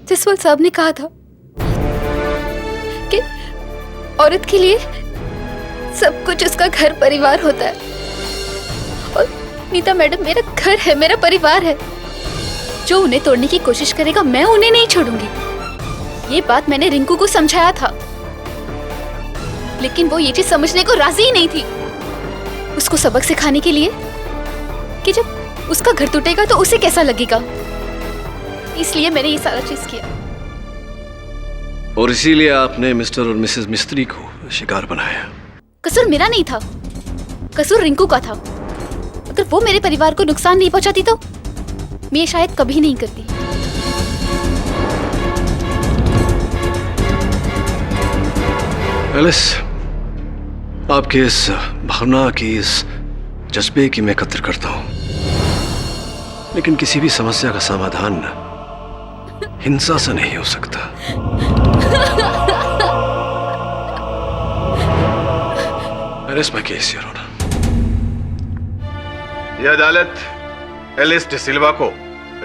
Jaswal साहब ने कहा था कि औरत के लिए सब कुछ उसका घर परिवार होता है, और नीता मैडम मेरा घर है, मेरा परिवार है। जो उन्हें तोड़ने की कोशिश करेगा मैं उन्हें नहीं छोड़ूंगी। ये बात मैंने रिंकू को समझाया था, लेकिन वो ये चीज समझने को राजी ही नहीं थी। उसको सबक सिखाने के लिए कि जब उसका घर टूटेगा तो उसे कैसा लगेगा, इसलिए मैंने ये सारा चीज किया। और इसीलिए आपने मिस्टर और मिसेस मिस्त्री को शिकार बनाया। कसूर मेरा नहीं था, कसूर रिंकू का था। अगर वो मेरे परिवार को नुकसान नहीं पहुंचाती तो मैं शायद कभी नहीं करती। एलिस, आपके इस भावना की, इस जज्बे की मैं कद्र करता हूं, लेकिन किसी भी समस्या का समाधान हिंसा से नहीं हो सकता। एलिस, मैं केस योर ऑनर। यह अदालत एलिस डिसिल्वा को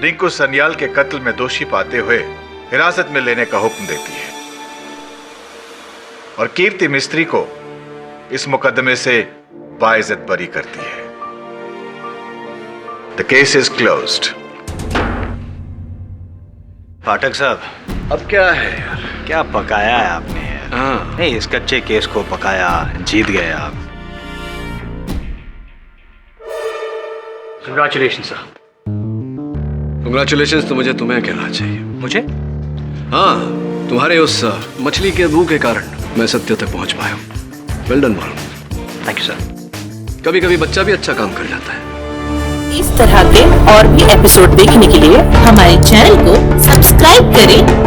रिंकू सन्याल के कत्ल में दोषी पाते हुए हिरासत में लेने का हुक्म देती है और कीर्ति मिस्त्री को इस मुकदमे से बाइज्जत बरी करती है। The case is closed. Pathak साहब, अब क्या है यार? क्या पकाया है आपने यार? हाँ। नहीं, इस कच्चे केस को पकाया, जीत गए आप। Congratulation sir. कंग्रेचुलेशंस तो मुझे तुम्हें कहना चाहिए। मुझे? हाँ, तुम्हारे उस मछली के मुंह के कारण मैं सत्य तक पहुंच पाया हूँ। वेल डन मालूम। Thank you sir. कभी कभी बच्चा भी अच्छा काम कर जाता है। इस तरह के और भी एपिसोड देखने के लिए हमारे चैनल को सब्सक्राइब करें